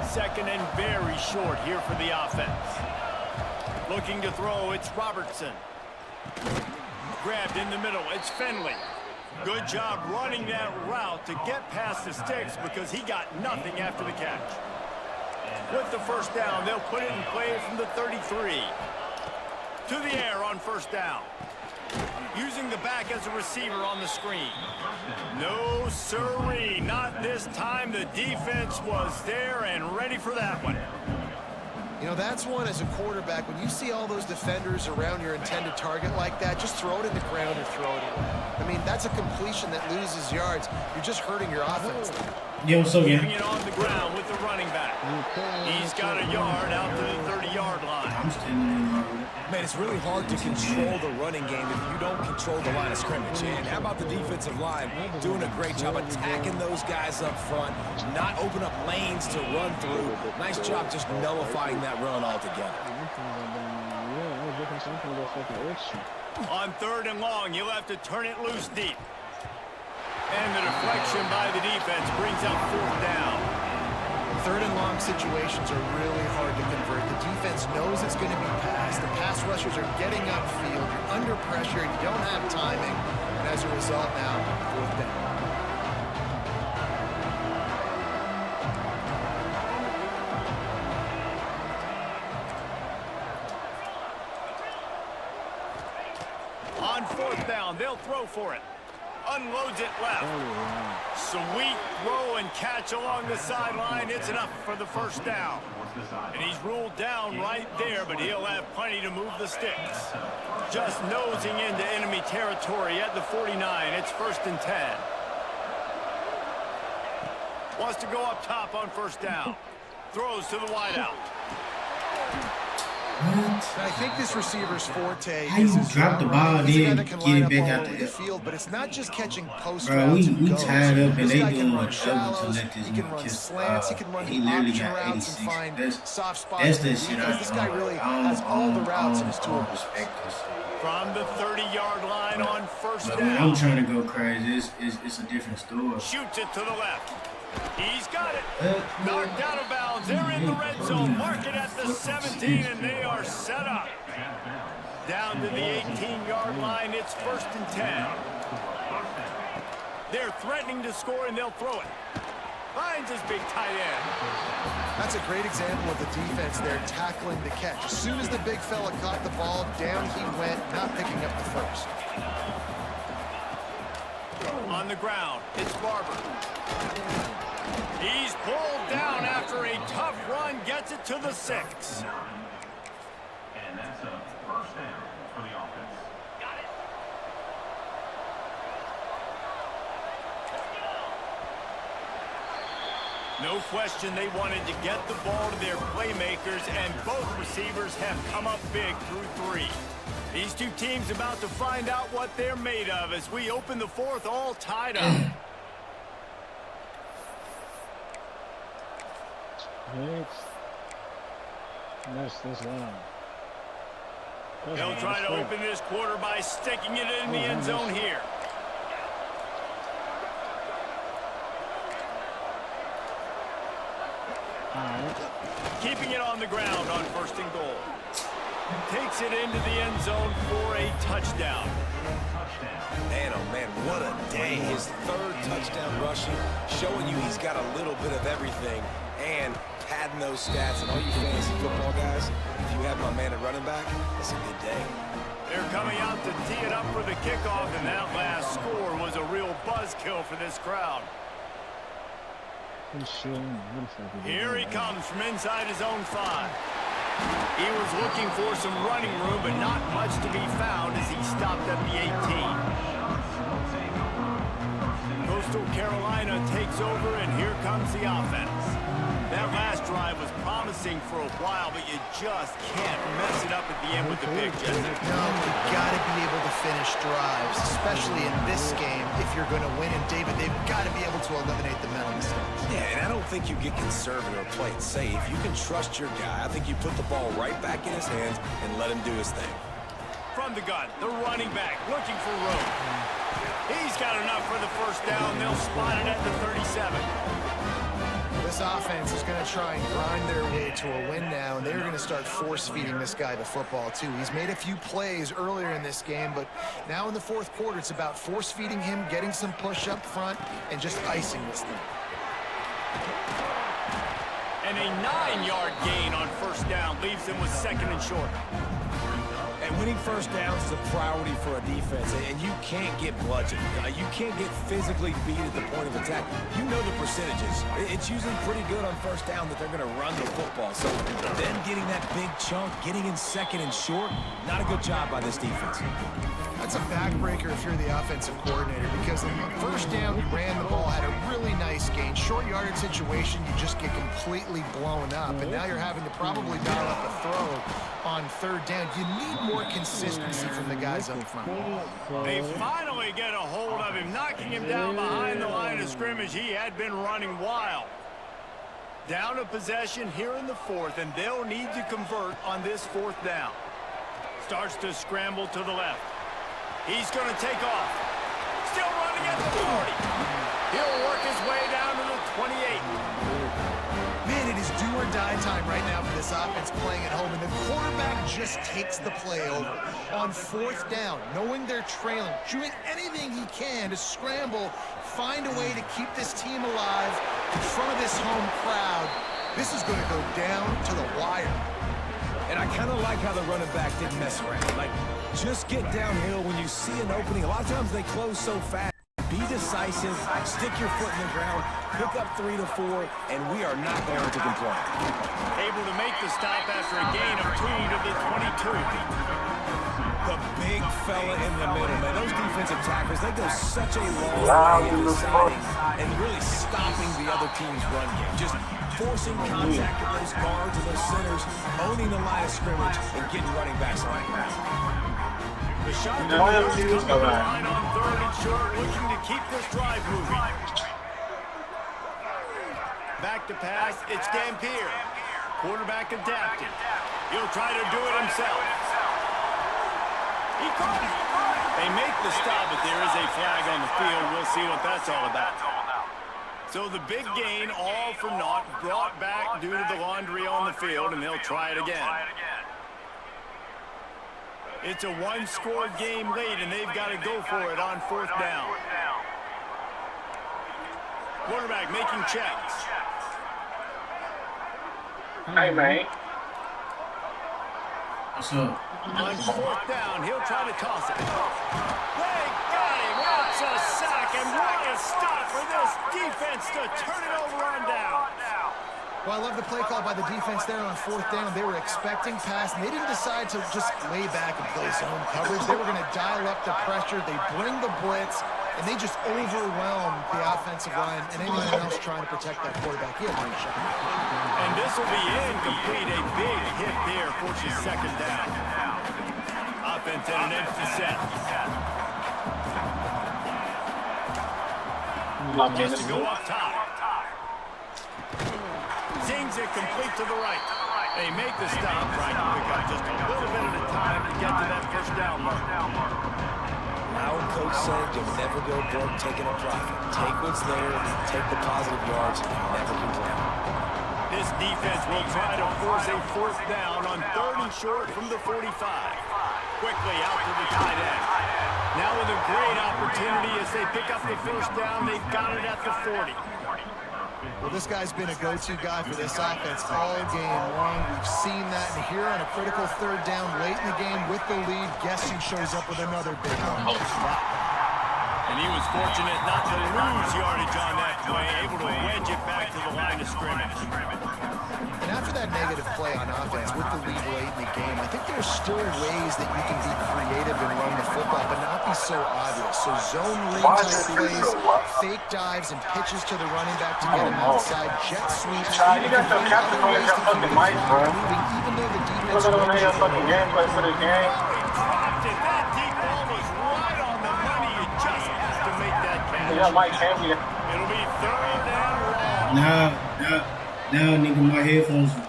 Second and very short here for the offense. Looking to throw, it's Robertson. Grabbed in the middle, it's Finley. Good job running that route to get past the sticks because he got nothing after the catch. With the first down, they'll put it in play from the 33. To the air on first down. Using the back as a receiver on the screen. No siree, not this time. The defense was there and ready for that one. You know, that's one as a quarterback. When you see all those defenders around your intended target like that, just throw it in the ground or throw it away. I mean, that's a completion that loses yards. You're just hurting your offense. Yo, what's up, Keeping it on the ground with the running back. He's got a yard out to the 30-yard line. I'm standing in. Man, it's really hard to control the running game if you don't control the line of scrimmage. And how about the defensive line doing a great job attacking those guys up front, not open up lanes to run through. Nice job just nullifying that run altogether. On third and long, you'll have to turn it loose deep. And the deflection by the defense brings up fourth down. Third and long situations are really hard to convert. The defense knows it's going to be passed. The pass rushers are getting upfield. You're under pressure and you don't have timing. And as a result now, fourth down. On fourth down, they'll throw for it. Unloads it left. Sweet throw and catch along the sideline. It's enough for the first down. And he's ruled down right there, but he'll have plenty to move the sticks. Just nosing into enemy territory at the 49. It's first and 10. Wants to go up top on first down. Throws to the wideout. I think this receiver's forte How you drop the ball, then get it back out the field, but it's not just catching post bro, routes. we tied up and they doing run trouble to let this he can nigga run kiss. slants, he can run He literally option got routes and 86. find soft spots. That's the shit I This guy really has all the routes in his tool toolbox. perspective. So From the 30-yard line on first But down. when I'm trying to go crazy, it's a different story. Shoots it to the left. He's got it. Knocked out of bounds. They're in the red zone. Mark it at the 17, and they are set up. Down to the 18-yard line. It's 1st and 10. They're threatening to score, and they'll throw it. Finds his big tight end. That's a great example of the defense there tackling the catch. As soon as the big fella caught the ball, down he went, not picking up the first. On the ground, it's Barber. He's pulled down after a tough run, gets it to the 6. And that's a first down for the offense. Got it. No question they wanted to get the ball to their playmakers, and both receivers have come up big through 3. These two teams about to find out what they're made of as we open the 4th all tied up. That's long. They'll try to open this quarter by sticking it in the end zone here. Keeping it on the ground on 1st and goal. Takes it into the end zone for a touchdown. Man, oh man, what a day. His 3rd touchdown rushing, showing you he's got a little bit of everything and padding those stats. And all you fantasy football guys, if you have my man at running back, it's a good day. They're coming out to tee it up for the kickoff, and that last score was a real buzzkill for this crowd. Here he comes from inside his own 5. He was looking for some running room, but not much to be found as he stopped at the 18. Coastal Carolina takes over, and here comes the offense. That last drive was promising for a while, but you just can't mess it up at the end with the pick, Jesse. No, you got to be able to finish drives, especially in this game. If you're going to win, and David, they've got to be able to eliminate the mental mistakes. Yeah, and I don't think you get conservative or play it safe. You can trust your guy. I think you put the ball right back in his hands and let him do his thing. From the gun, the running back looking for room. He's got enough for the first down. They'll spot it at the 37. This offense is going to try and grind their way to a win now, and they're going to start force-feeding this guy the football, too. He's made a few plays earlier in this game, but now in the 4th quarter, it's about force-feeding him, getting some push up front, and just icing this thing. And a 9-yard gain on first down leaves them with 2nd and short. And winning first downs is a priority for a defense, and you can't get bludgeoned. You can't get physically beat at the point of attack. You know the percentages. It's usually pretty good on first down that they're going to run the football. So then getting that big chunk, getting in 2nd and short, not a good job by this defense. That's a backbreaker if you're the offensive coordinator, because on first down, you ran the ball, had a really nice gain. Short yardage situation, you just get completely blown up, and now you're having to probably dial up a throw on 3rd down. You need more consistency from the guys up front. They finally get a hold of him, knocking him down behind the line of scrimmage. He had been running wild. Down a possession here in the 4th, and they'll need to convert on this 4th down. Starts to scramble to the left. He's going to take off. Still running at the 40. He'll work his way down to the 28. Man, it is do or die time right now for this offense playing at home, and the quarterback just takes the play over. On 4th down, knowing they're trailing, doing anything he can to scramble, find a way to keep this team alive in front of this home crowd. This is going to go down to the wire. And I kind of like how the running back didn't mess around. Like, just get downhill when you see an opening. A lot of times they close so fast. Be decisive, stick your foot in the ground, pick up 3 to 4, and we are not going to complain. Able to make the stop after a gain of 2 to the 22. The big fella in the middle, man. Those defensive tackles, they go such a long way in deciding and really stopping the other team's run game. Just forcing contact with those guards and those centers, owning the line of scrimmage, and getting running backs on the ground. The shot to the line on 3rd and short, looking to keep this drive moving. Back to pass, it's Dampier. Quarterback adapted. He'll try to do it himself. They make the stop, but there is a flag on the field. We'll see what that's all about. So the big gain, all for naught, brought back due to the laundry on the field, and they'll try it again. It's a one-score game late, and they've got to go for it on 4th down. Quarterback making checks. Hey, man. What's up? On 4th down, he'll try to toss it. They got him. That's a sack, and what a stop for this defense to turn it over on down. Well, I love the play call by the defense there on 4th down. They were expecting pass, and they didn't decide to just lay back and play zone coverage. They were going to dial up the pressure. They bring the blitz, and they just overwhelm the offensive line and anyone else trying to protect that quarterback. He had a great shot. And this will be incomplete. A big hit there forces 2nd down. Offense at an empty set. Just to go up top. Zings it complete to the right. They make the stop, trying to pick up just a little bit at a time to get to that 1st down mark. Our coach said you'll never go broke taking a profit. Take what's there, take the positive yards, and you never complain. This defense will try to force a 4th down on 3rd and short from the 45. Quickly out to the tight end. Now with a great opportunity as they pick up the 1st down, they've got it at the 40. Well, this guy's been a go-to guy for this offense all game long. We've seen that, and here on a critical 3rd down late in the game with the lead, guess who shows up with another big one? And he was fortunate not to lose yardage on that play, able to wedge it back to the line of scrimmage. And after that negative play on offense with the lead late in the game, I think there's still ways that you can be creative and run the football, but not be so obvious. So zone read type plays, fake dives, and pitches to the running back to get him outside, jet sweeps. You got your captain on your fucking mic, bro. Even though the defense You're looking at your fucking gameplay for this game. That deep ball was right on the money. You just have to make that catch. Yeah, Mike Henry. It'll be 3rd and long. Now, nigga, my headphones was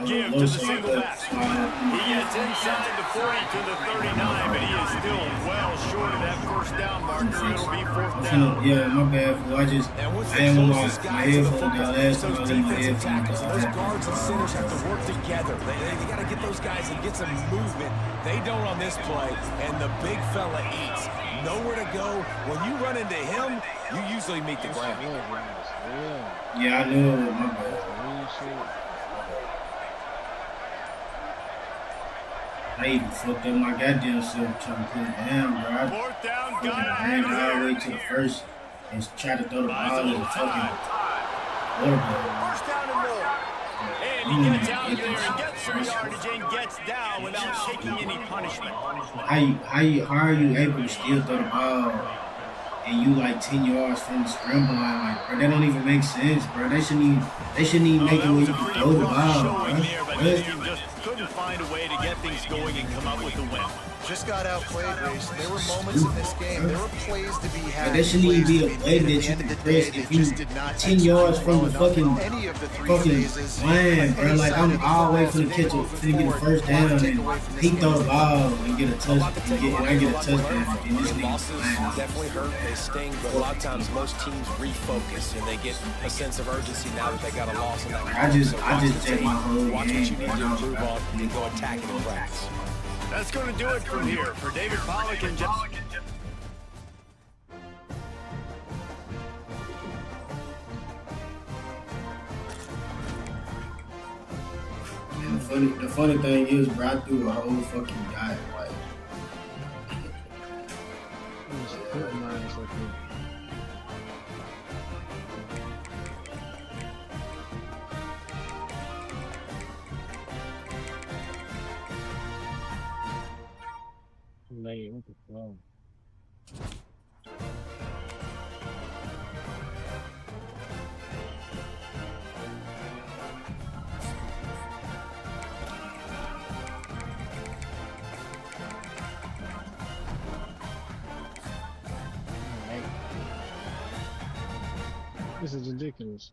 Give low, to the so single back. He gets inside the 40 to the 39, but he is still well short of that 1st down marker. It'll be 4th down. Yeah, my bad. Fool. I had my headphones down last time. I leave my headphones down. Those guards and centers have to work together. They got to get those guys and get some movement. They don't on this play, and the big fella eats. Nowhere to go. When you run into him, you usually meet the ground. Yeah, I know. My bad. I even fucked up my goddamn self trying to put it down, bro. I 4th down, fucking got ran it. all the way to the 1st and tried to throw the ball in the fucking quarterback. 1st down and more. And he gets out there and gets some yardage and gets down without taking any punishment. How are you able to still throw the ball and you like 10 yards from the scramble line? Like, bro, that don't even make sense, bro. They shouldn't even make it where you can throw the ball, bro. This team just couldn't find a way to get things going and come up with the win. Just got outplayed, Grace. There were moments in this game. There were plays to be had. There shouldn't even be a play that you can press if you 10 yards from the fucking line, bro. Like, I'm all the way for the catch to get the 1st down and he throw the ball and get a touchdown and I get a touchdown and this nigga Losses definitely hurt, they sting, but a lot of times most teams refocus and they get a sense of urgency now that they got a loss in that. I just check my whole Watch what you game. need to improve on and go attack it in practice. That's going to do it from here for David Pollack and Jeff. And the funny thing is, bro, I threw a whole fucking dive. Like, What the fuck? This is ridiculous.